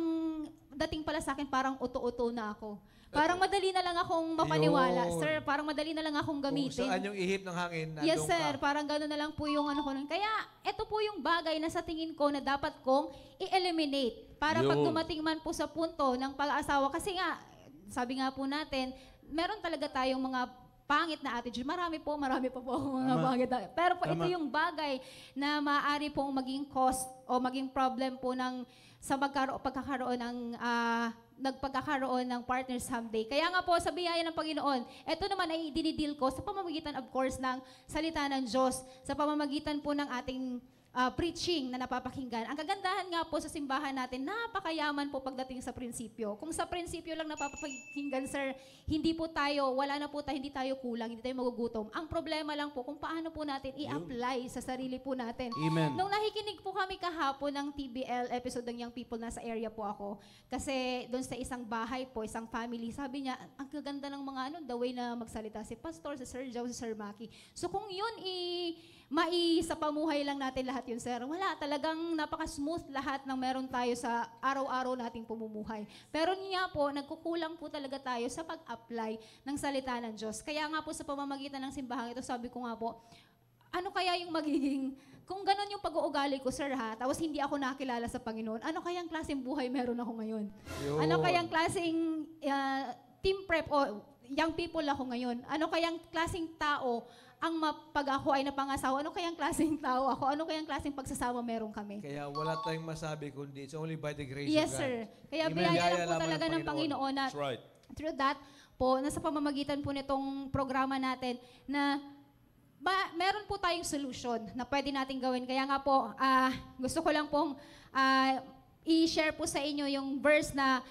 dating pala sa akin parang uto-uto na ako. Parang madali na lang akong mapaniwala. Yun. Sir, parang madali na lang akong gamitin. Kung saan yung ihip ng hangin, nandun Yes, sir. ka. Parang gano'n na lang po yung ano ko nun. Kaya, ito po yung bagay na sa tingin ko na dapat kong i-eliminate. Para pag Yun. dumating man po sa punto ng pag-aasawa. Kasi nga, sabi nga po natin, meron talaga tayong mga pangit na attitude. Marami pa po akong mga Tama. pangit na. Pero po, ito Tama. yung bagay na maaari pong maging cause o maging problem po sa pagkakaroon ng nagpagkakaroon ng partner someday. Kaya nga po, sa biyaya ng Panginoon, ito naman ay dinidil ko sa pamamagitan, of course, ng salita ng Diyos, sa pamamagitan po ng ating preaching na napapakinggan. Ang kagandahan nga po sa simbahan natin, napakayaman po pagdating sa prinsipyo. Kung sa prinsipyo lang napapakinggan, sir, hindi po tayo, wala na po tayo, hindi tayo kulang, hindi tayo magugutom. Ang problema lang po kung paano po natin i-apply sa sarili po natin. Amen. Nung nakikinig po kami kahapon ng TBL episode ng Young People, nasa area po ako. Kasi doon sa isang bahay po, isang family, sabi niya, ang gaganda ng mga the way na magsalita si Pastor, si Sir Joe, si Sir Maki. So kung yun sa pamuhay lang natin lahat yun, sir. Wala, talagang napaka-smooth lahat ng meron tayo sa araw-araw nating pumumuhay. Pero niya po, nagkukulang po talaga tayo sa pag-apply ng salita ng Diyos. Kaya nga po sa pamamagitan ng simbahan ito, sabi ko nga po, ano kaya yung magiging, kung ganun yung pag-uugali ko, sir, ha, tapos hindi ako nakilala sa Panginoon, ano kayang klaseng buhay meron ako ngayon? Yun. Ano kayang klaseng team prep o young people ako ngayon? Ano kayang klaseng tao ang pag ako ay napangasawa? Ano kayang klaseng tao ako? Ano kayang klaseng pagsasama meron kami? Kaya wala tayong masabi kundi it's only by the grace Yes, of God. sir. Kaya Amen. biyaya Biyaya lang po lamang talaga ng ng Panginoon na That's right. through that po, nasa pamamagitan po nitong programa natin na meron po tayong solution na pwede natin gawin. Kaya nga po, gusto ko lang pong i-share po sa inyo yung verse na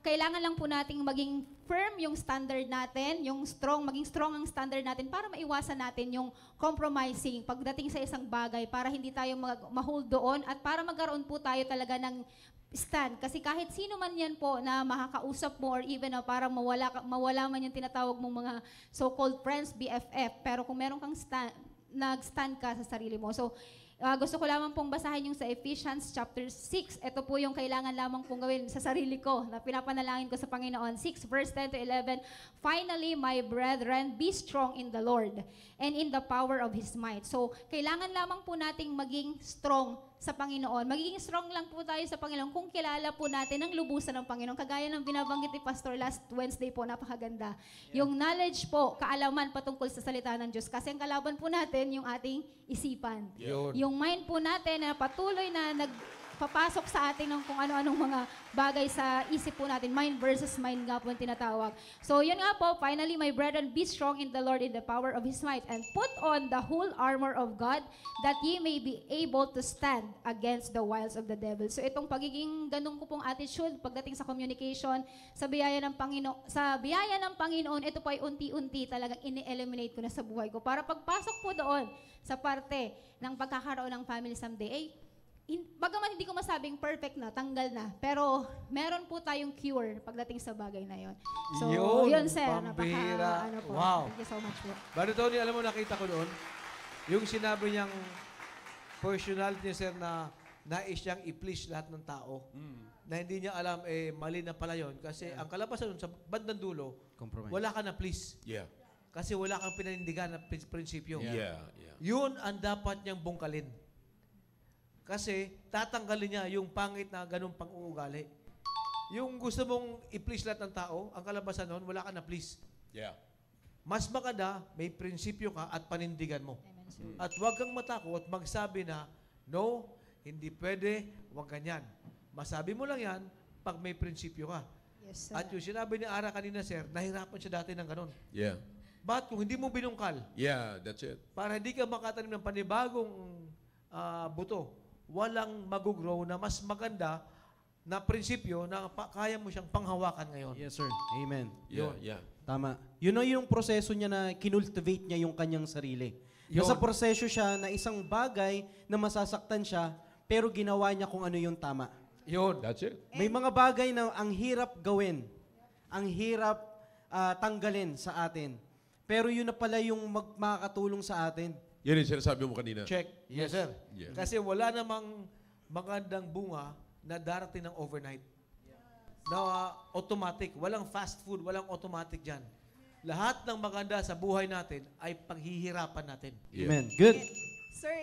kailangan lang po nating maging firm yung standard natin, maging strong ang standard natin para maiwasan natin yung compromising pagdating sa isang bagay para hindi tayo ma-hold doon at para magkaroon po tayo talaga ng stand. Kasi kahit sino man yan po na makakausap mo or even na para mawala man yung tinatawag mong mga so-called friends, BFF, pero kung meron kang nag-stand ka sa sarili mo. So, gusto ko lamang pong basahin yung sa Ephesians chapter 6. Ito po yung kailangan lamang pong gawin sa sarili ko na pinapanalangin ko sa Panginoon. 6 verse 10 to 11. Finally, my brethren, be strong in the Lord and in the power of His might. So, kailangan lamang po nating maging strong sa Panginoon. Magiging strong lang po tayo sa Panginoon kung kilala po natin ang lubusan ng Panginoon. Kagaya ng binabanggit ni Pastor last Wednesday po, napakaganda. Yung knowledge po, kaalaman patungkol sa salita ng Diyos. Kasi ang kalaban po natin, yung ating isipan. Yun. Yung mind po natin na patuloy na nagpapasok sa atin ng kung ano-anong mga bagay sa isip po natin. Mind versus mind nga po ang tinatawag. So yun nga po, finally, my brethren, be strong in the Lord in the power of His might and put on the whole armor of God that ye may be able to stand against the wiles of the devil. So itong pagiging ganun ko pong attitude pagdating sa communication, sa biyaya ng Panginoon, ito po ay unti-unti talagang ini-eliminate ko na sa buhay ko para pagpasok po doon sa parte ng pagkakaroon ng family someday, bagaman hindi ko masabing perfect na, tanggal na, pero meron po tayong cure pagdating sa bagay na yon. So, yun sir, pambihira. po. Wow. Thank you so much po. Brother Tony, alam mo, nakita ko doon, yung sinabi niyang personality niya, sir, na nais siyang i-please lahat ng tao na hindi niya alam, mali na pala yun. Kasi ang kalabasan nun, sa bandang dulo, Compromise. wala ka na please. Yeah. Kasi wala kang pinanindigan na prinsipyo. Yeah. Yun ang dapat niyang bungkalin. Kasi tatanggalin niya yung pangit na ganung pang-uugali. Yung gusto mong i-please lahat ng tao, ang kalabasan nun, wala ka na please. Yeah. Mas maganda, may prinsipyo ka at panindigan mo. Amen, sir. At huwag kang matakot magsabi na, no, hindi pwede, huwag ganyan. Masabi mo lang yan pag may prinsipyo ka. Yes, sir. At yung sinabi ni Ara kanina, sir, nahirapan siya dati ng ganon. Yeah. But kung hindi mo binungkal, Yeah, that's it. para hindi ka makatanim ng panibagong buto, walang mag-grow na mas maganda na prinsipyo na kaya mo siyang panghawakan ngayon. Yes, sir. Amen. Yeah. Tama. Yun o yung proseso niya na kinultivate niya yung kanyang sarili. Yun. Nasa proseso siya na isang bagay na masasaktan siya, pero ginawa niya kung ano yung tama. Yun. That's it. May mga bagay na ang hirap gawin, ang hirap tanggalin sa atin. Pero yun na pala yung makakatulong sa atin. Yan yung sinasabi mo kanina. Check. Yes, sir. Yeah. Kasi wala namang magandang bunga na darating ng overnight. Na automatic. Walang fast food, walang automatic dyan. Lahat ng maganda sa buhay natin ay paghihirapan natin. Yeah. Amen. Good. Sir,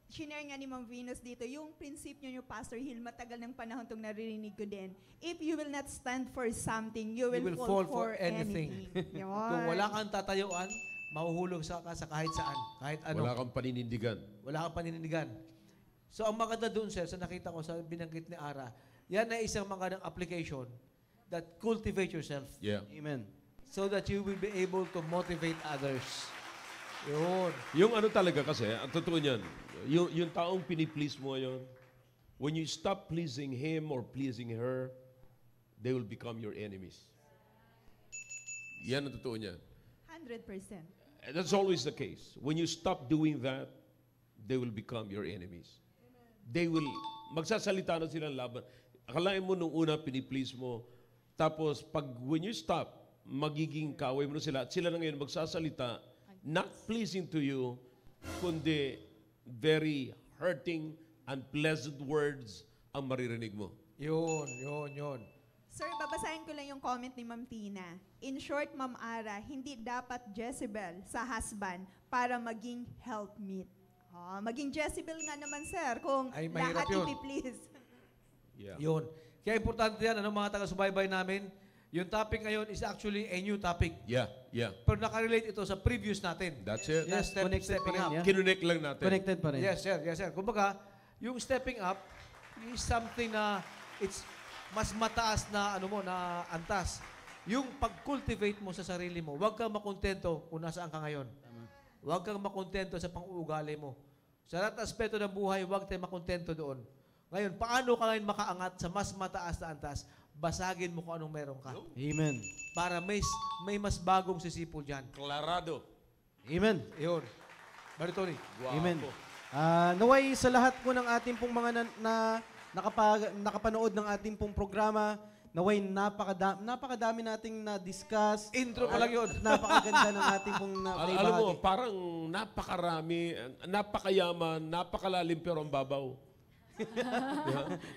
shinare nga ni Ma'am Venus dito, yung prinsipyo niyo, Pastor Hill, matagal ng panahon itong naririnig ko din. If you will not stand for something, you will fall for anything. Yun. Kung wala kang tatayuan, mahuhulog ka sa kahit saan. Kahit ano. Wala kang paninindigan. Wala kang paninindigan. So, ang maganda doon, sir, sa nakita ko sa binanggit ni Ara, yan ay isang magandang application that cultivate yourself Yeah. Amen. so that you will be able to motivate others. Yun. Yung ano talaga kasi, ang totoo niyan, yung taong piniplease mo yun, when you stop pleasing him or pleasing her, they will become your enemies. Yan ang totoo niyan. 100%. And that's always the case. When you stop doing that, they will become your enemies. They will, magsasalita na silang laban. Akalain mo nung una, piniplease mo, tapos when you stop, magiging kaaway mo na sila, at sila na ngayon magsasalita, not pleasing to you, kundi very hurting, unpleasant words ang maririnig mo. Yun. Sir, babasahin ko lang yung comment ni Ma'am Tina. In short, Ma'am Ara, hindi dapat Jezebel sa husband para maging helpmeet. Maging Jezebel nga naman, sir, kung Ay, mahirap lahat yun. ipi-please. Yeah. Yun. Kaya importante yan, mga taga-subaybay namin, yung topic ngayon is actually a new topic. Yeah. Pero nakarelate ito sa previous natin. That's it. Yes, connected pa stepping rin, up. yeah. Kinonect lang natin. Connected pa rin. Yes, sir. Kumbaga, yung stepping up is something na it's mas mataas na na antas. Yung pag-cultivate mo sa sarili mo, huwag kang makontento kung nasaan ka ngayon. Huwag kang makontento sa pang-uugali mo. Sa lahat ng aspeto ng buhay, huwag tayo makontento doon. Ngayon, paano ka ngayon makaangat sa mas mataas na antas? Basagin mo kung anong meron ka. Amen. Para may mas bagong sisipol dyan. Clarado. Amen. Yun. Brother Tony. Amen. Naway sa lahat po ng ating pong mga nakapanood ng ating pong programa, naway napakadami nating na-discuss. Intro pa lang yun. Napakaganda ng ating pong Alam mo, parang napakarami, napakayaman, napakalalim pero ang babaw.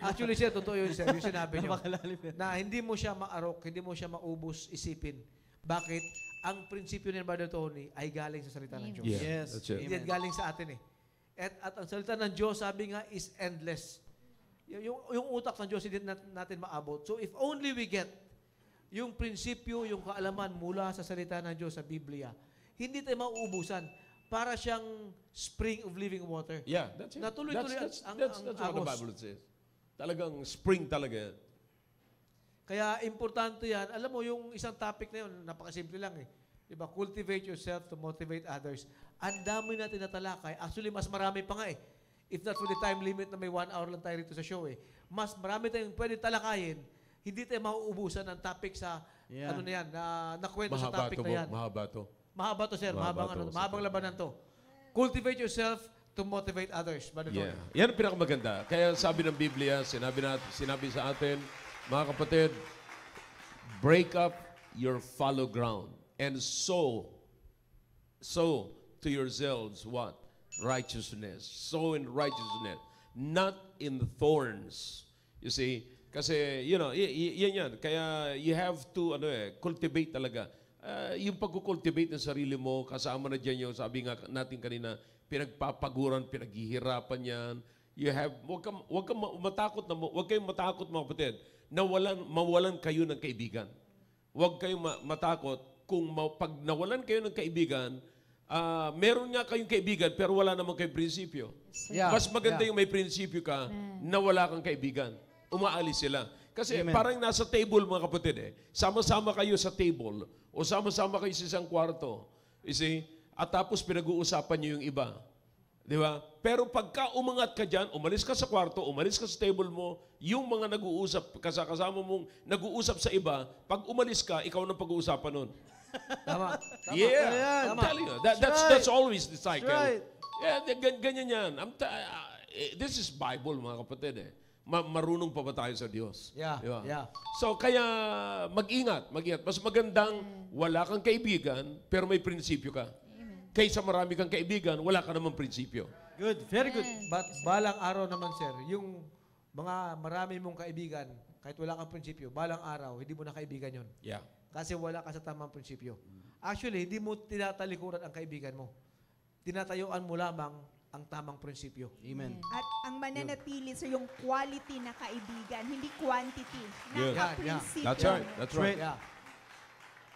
Actually, sir, totoo yun, sir. Yung sinabi nyo. Napakalalim yan. Na hindi mo siya maarok, hindi mo siya maubos isipin. Bakit? Ang prinsipyo ni Brother Tony ay galing sa salita ng Diyos. Yeah, Yes. that's it. Hindi yan galing sa atin eh. At ang salita ng Diyos, sabi nga, is endless. Yung utak ng Diyos, hindi natin maabot. So if only we get yung prinsipyo, yung kaalaman mula sa salita ng Diyos sa Biblia, hindi tayo mauubusan. Para siyang spring of living water. Yeah, that's it. Natuloy-tuloy That's ang what the agos. Bible says. Talagang spring talaga yan. Kaya importante yan. Alam mo, yung isang topic na yun, napakasimple lang eh. Diba? Cultivate yourself to motivate others. Ang dami natin natalakay. Actually, mas marami pa nga eh. If not for the time limit na may 1 hour lang tayo rito sa show eh. Mas marami tayong pwede talakayin. Hindi tayo mauubusan ng topic sa, Yeah. ano na yan, na kwento sa Mahaba topic to, na yan. mahaba to. Mahaba to, sir. Mahaba Mahabang, to. mahabang labanan to. Cultivate yourself to motivate others. Brother Yeah. Tony. Yan ang pinakamaganda. Kaya sabi ng Biblia, sinabi sa atin, mga kapatid, break up your fallow ground and sow to yourselves what? Righteousness. Sow in righteousness. not in thorns. You see? Kasi, yan. Kaya you have to cultivate talaga. Yung pag-cultivate ng sarili mo, kasama na dyan yung sabi nga natin kanina, pinagpapaguran, pinaghihirapan yan. Huwag kayong matakot mga kapatid, na mawalan kayo ng kaibigan. Huwag kayong matakot kung pag nawalan kayo ng kaibigan, meron nga kayong kaibigan pero wala namang kayong prinsipyo. Yeah, Mas maganda yung may prinsipyo ka na wala kang kaibigan. Umaalis sila. Kasi parang nasa table mga kapatid Sama-sama kayo sa table o sama-sama kayo sa isang kwarto. You see? At tapos pinag-uusapan niyo yung iba. Di ba? Pero pagka umangat ka dyan, umalis ka sa kwarto, umalis ka sa table mo, yung mga nag-uusap, kasama mong nag-uusap sa iba, pag umalis ka, ikaw nang pag-uusapan nun. Tama. Yeah, I'm telling you. That's always the cycle. right. Yeah, ganyan yan. This is Bible, mga kapatid marunong pa ba tayo sa Diyos? Yeah, Di ba? yeah. So, kaya mag-ingat. Mas magandang wala kang kaibigan, pero may prinsipyo ka. Kaysa marami kang kaibigan, wala ka namang prinsipyo. Good, very good. But balang araw naman, sir, yung mga marami mong kaibigan, kahit wala kang prinsipyo, balang araw, hindi mo na kaibigan yon. Yeah. Kasi wala ka sa tamang prinsipyo. Actually, hindi mo tinatalikuran ang kaibigan mo. Tinatayuan mo lamang ang tamang prinsipyo. Amen. At ang mananatili sa yung quality na kaibigan, hindi quantity. Good. Nakaprinsipyo. That's right. Yeah.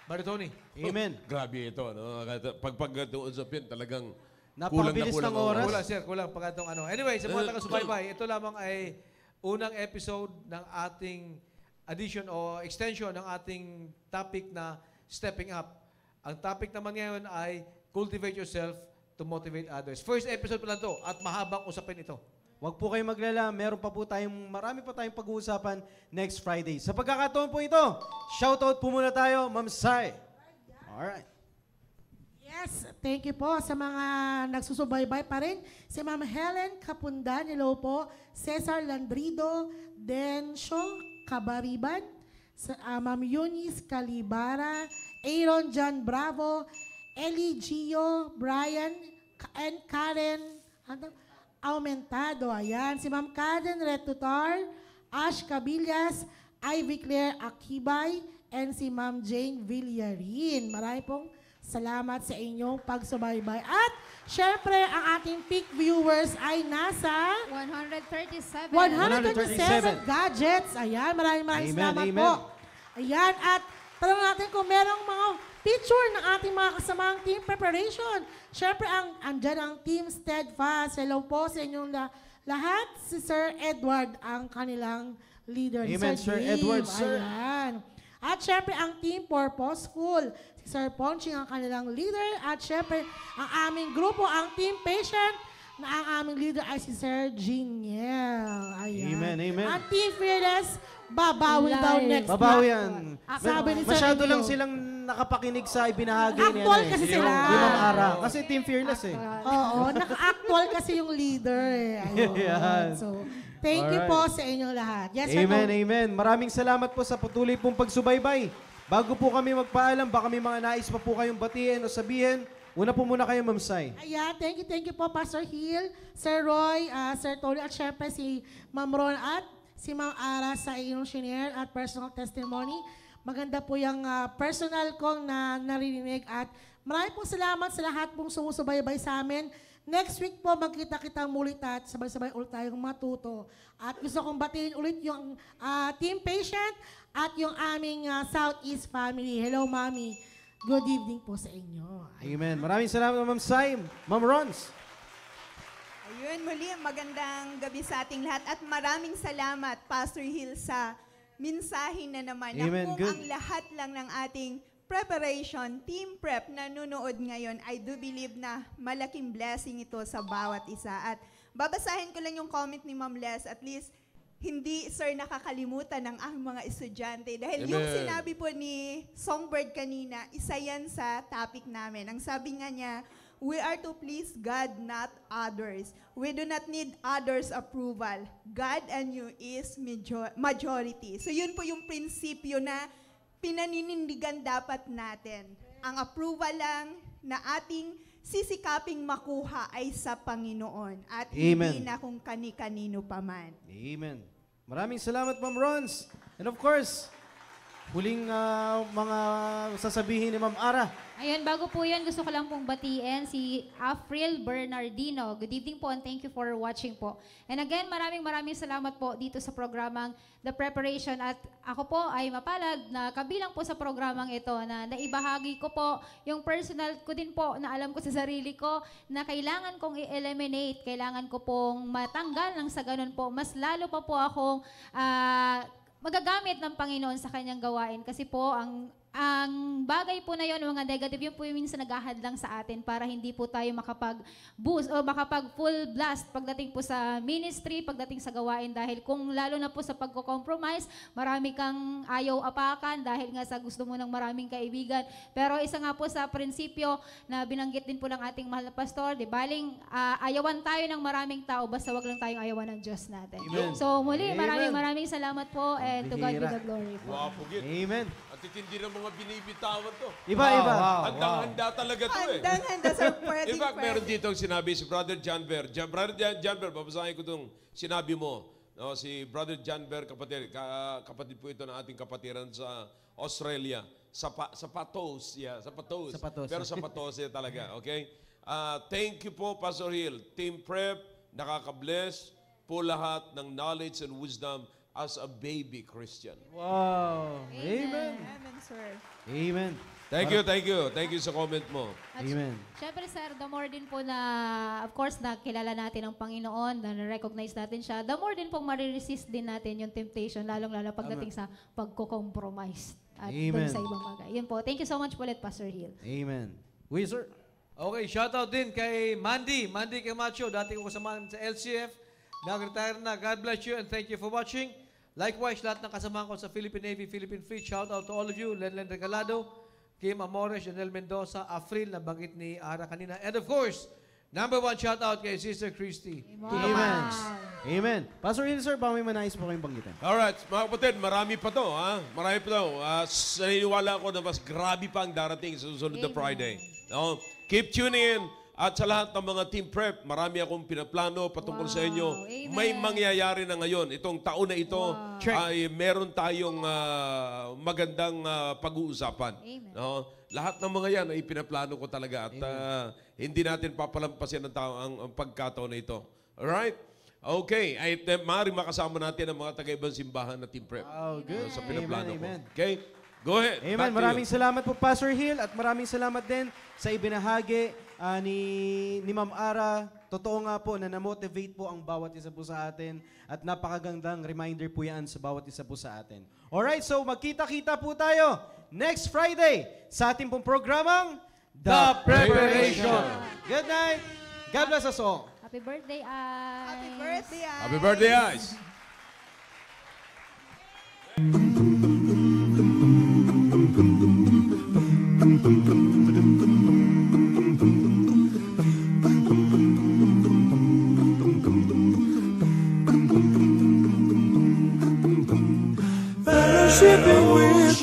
Baritoni. Amen. Grabe ito. No? Pagpag-usapin, talagang Napakabilis ng oras. Kulang, sir. Kulang pagkatong ano. Anyway, sa mga taga-subaybay, ito lamang ay unang episode ng ating addition o extension ng ating topic na Stepping Up. Ang topic naman ngayon ay Cultivate Yourself to Motivate Others. First episode pa lang to at mahabang usapin ito. Huwag po kayong maglala. Marami pa tayong pag-uusapan next Friday. Sa pagkakataon po ito, shoutout po muna tayo, Ma'am Sai. Alright. Yes, thank you po sa mga nagsusubaybay pa rin. Si Ma'am Helen Capundan, hello po. Cesar Landrido, Densyo Cabariban, Ma'am Eunice Calibara, Aaron John Bravo, Eli Gio, Brian, and Karen Aumentado. Ayan, si Ma'am Karen Retutar, Ash Cabillas, Ivy Claire Akibay, and si Ma'am Jane Villarin. Marami pong salamat sa inyong pagsubaybay. At syempre, ang ating peak viewers ay nasa 137. 137 gadgets. Ayan, maraming salamat po. Ayan, at tanong natin kung merong mga picture ng ating mga kasamang team preparation. Syempre, andyan ang Team Steadfast. Hello po sa inyong lahat. Si Sir Edward ang kanilang leader. Amen, Sir Dave. Edward, sir. Ayan. At syempre, ang Team Purposeful. Si Sir Ponching ang kanilang leader. At syempre, ang aming grupo, ang Team Patient, na ang aming leader ay si Sir Giniel. Ayan. Amen, amen. Ang Team Fearless, babawi daw next Babawi month. yan. Sabi ni Sir Masyado Emilio. lang silang nakapakinig sa ibinahagi niya. Actual kasi sila. Di Ma'am Ara. Kasi Team Fearless Oo, naka-actual kasi yung leader Ayun. Yan. So, thank you Alright. po sa inyong lahat. Yes, Amen, Sir Tom. amen. Maraming salamat po sa patuloy pong pagsubaybay. Bago po kami magpaalam, baka may mga nais pa po kayong batiin o sabihin. Una po muna kayo, Ma'am Sai. Ayan, thank you po, Pastor Hill, Sir Roy, Sir Tony, at syempre si Ma'am Ron at si Ma'am Ara sa inyong share at personal testimony. Maganda po yung personal kong narinig at maraming pong salamat sa lahat pong sumusubaybay sa amin. Next week po, magkita-kita muli at sabay-sabay ulit tayong matuto. At gusto kong batiin ulit yung Team Patient at yung aming Southeast family. Hello, Mami. Good evening po sa inyo. Amen. Maraming salamat, Ma'am Sai. Ma'am Rons. Ayun, muli, magandang gabi sa ating lahat at maraming salamat, Pastor Hill, sa mensahe na naman na Amen, kung good. ang lahat lang ng ating preparation, team prep na nunood ngayon, I do believe na malaking blessing ito sa bawat isa. At babasahin ko lang yung comment ni Ma'am Les, at least hindi, sir, nakakalimutan ng ang mga estudyante. Dahil yung Amen. sinabi po ni Songbird kanina, isa yan sa topic namin. Ang sabi nga niya, we are to please God, not others. We do not need others' approval. God and you is majority. So yun po yung prinsipyo na pinaninindigan dapat natin. ang approval lang na ating sisikaping makuha ay sa Panginoon at hindi Amen. na kung kani-kanino paman. Amen. Maraming salamat, Ma'am Rons. And of course, huling mga sasabihin ni Ma'am Ara. Ayun, bago po yun, gusto ko lang pong batiin si Afril Bernardino. Good evening po and thank you for watching po. And again, maraming salamat po dito sa programang The Preparation. At ako po ay mapalad na kabilang po sa programang ito na naibahagi ko po yung personal ko din po na alam ko sa sarili ko na kailangan kong i-eliminate, kailangan ko pong matanggal ng sa ganun po. Mas lalo pa po akong magagamit ng Panginoon sa kanyang gawain kasi po ang bagay po na yon, mga negative, yun po yung minsan naghahadlang sa atin para hindi po tayo makapag-boost o makapag-full blast pagdating po sa ministry, pagdating sa gawain dahil kung lalo na po sa pagko-compromise, marami kang ayaw apakan dahil nga sa gusto mo ng maraming kaibigan. Pero isa nga po sa prinsipyo na binanggit din po ng ating mahal na pastor, di baling ayawan tayo ng maraming tao basta wag lang tayong ayawan ng Diyos natin. Amen. So muli, Amen. maraming salamat po and to God be Bihira. the glory po. Wow, pugit. Amen. At itindi ng mga binibitawan to. Iba. Handang-handa talaga to eh. Handang-handa sa pwedeng In fact, meron dito ang sinabi si Brother John Ver. Brother John Ver, babasahin ko itong sinabi mo. No, si Brother John Ver, kapatid po ito ng ating kapatiran sa Australia. Sa Patos. Yeah, sa Patos. Sa Patos. Pero sa Patos yan talaga, okay? Thank you po, Pastor Hill. Team Prep, nakaka-bless po lahat ng knowledge and wisdom as a baby Christian. Wow. Amen. Amen, sir. Amen. Thank you. Thank you sa comment mo. At Amen. syempre sir, the more din po na, of course, nakilala natin ang Panginoon, na recognize natin siya, the more din pong mariresist din natin yung temptation, lalong-lalo pagdating sa pagko-compromise at Amen. dun sa ibang bagay. Yun po. Thank you so much po ulit, Pastor Hill. Amen. Wizard. Okay, shoutout din kay Mandy Camacho. Dati ko kasama sa LCF. Nag-retire na. God bless you and thank you for watching. Likewise, lahat ng kasama ko sa Philippine Navy, Philippine Fleet, shout out to all of you. Lenlen Regalado, Kim Amores, Janelle Mendoza, Afril, nabanggit ni Ara kanina. And of course, number one shout out kay Sister Christy. Amen. Amen. Pastor Hill, sir, baka may manais po kayong banggitin. Alright, mga kapatid, marami pa to, ha? Marami pa to. Naniniwala ko na mas grabe pa ang darating sa susunod na Friday. No? Keep tuning in. At sa lahat ng mga team prep, marami akong pinaplano patungkol sa inyo. Amen. May mangyayari na ngayon. Itong taon na ito ay meron tayong magandang pag-uusapan. Amen. No? Lahat ng mga yan ay pinaplano ko talaga at hindi natin papalampasin ang pagkataon na ito. Alright? Okay. Ay, maaaring makasama natin ang mga taga-ibang simbahan na team prep. Oh, good. Sa pinaplano Amen. ko. Okay? Go ahead. Amen. Back to you. Maraming salamat po, Pastor Hill, at maraming salamat din sa ibinahagi ni Ma'am Ara. Totoo nga po na na-motivate po ang bawat isa po sa atin at napakagandang reminder po yan sa bawat isa po sa atin. Alright, so magkita-kita po tayo next Friday sa ating pong programang The Preparation. Good night. God bless us all. Happy birthday, Ay. Happy birthday, Ann. Happy birthday, Ice. Fellowshipping with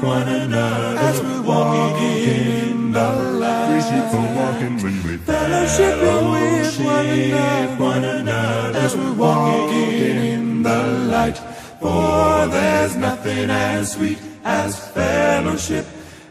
one another as we walk in the light. Fellowshipping with one another as we walk in the light. For there's nothing as sweet as fellowship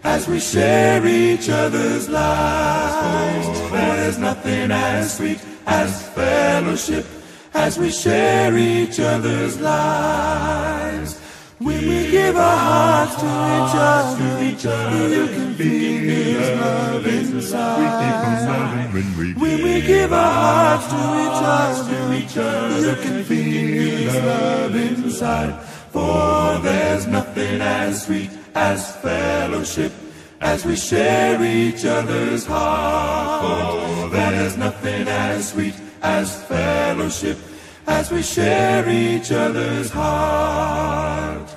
as we share each other's lives. For there's nothing as sweet as fellowship as we share each other's lives. When we give our hearts to each other, you can feel His love inside. When we give our hearts to each other, you can feel His love inside. For there's nothing as sweet as fellowship as we share each other's hearts. For there's nothing as sweet as fellowship as we share each other's hearts.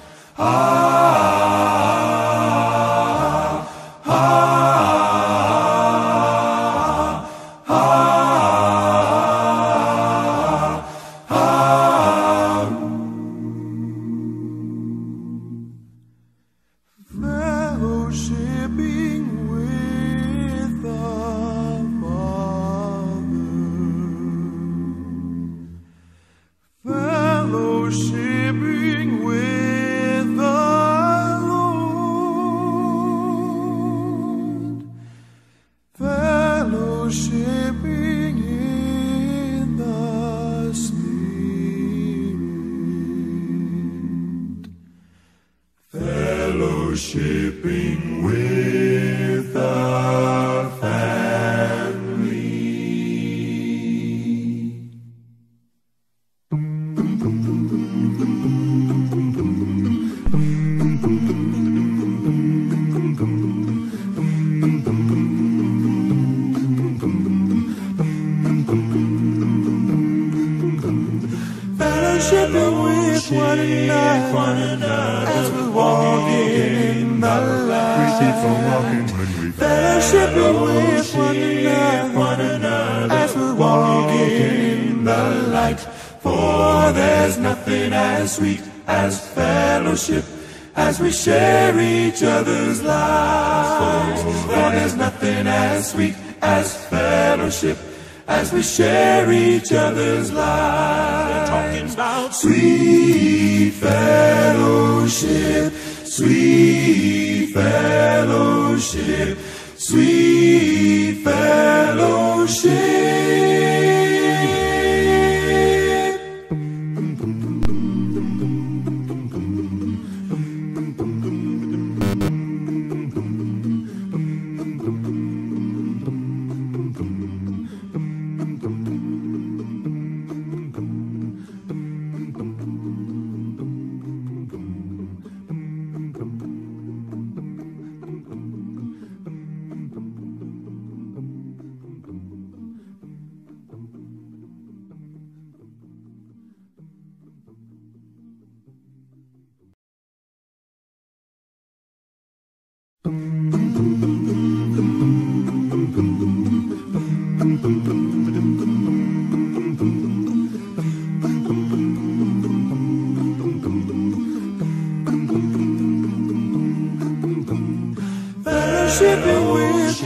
Fellowship fellowshipping in the Spirit, fellowshipping with the family. Fellowshipping with one another as we walk in the light. We keep on walking when we fellowshipping with one another as we walk in the light. For there's nothing as sweet as fellowship as we share each other's lives. For there's nothing as sweet as fellowship as we share each other's lives. They're talking about sweet fellowship, sweet fellowship, sweet fellowship. Fellowshipping with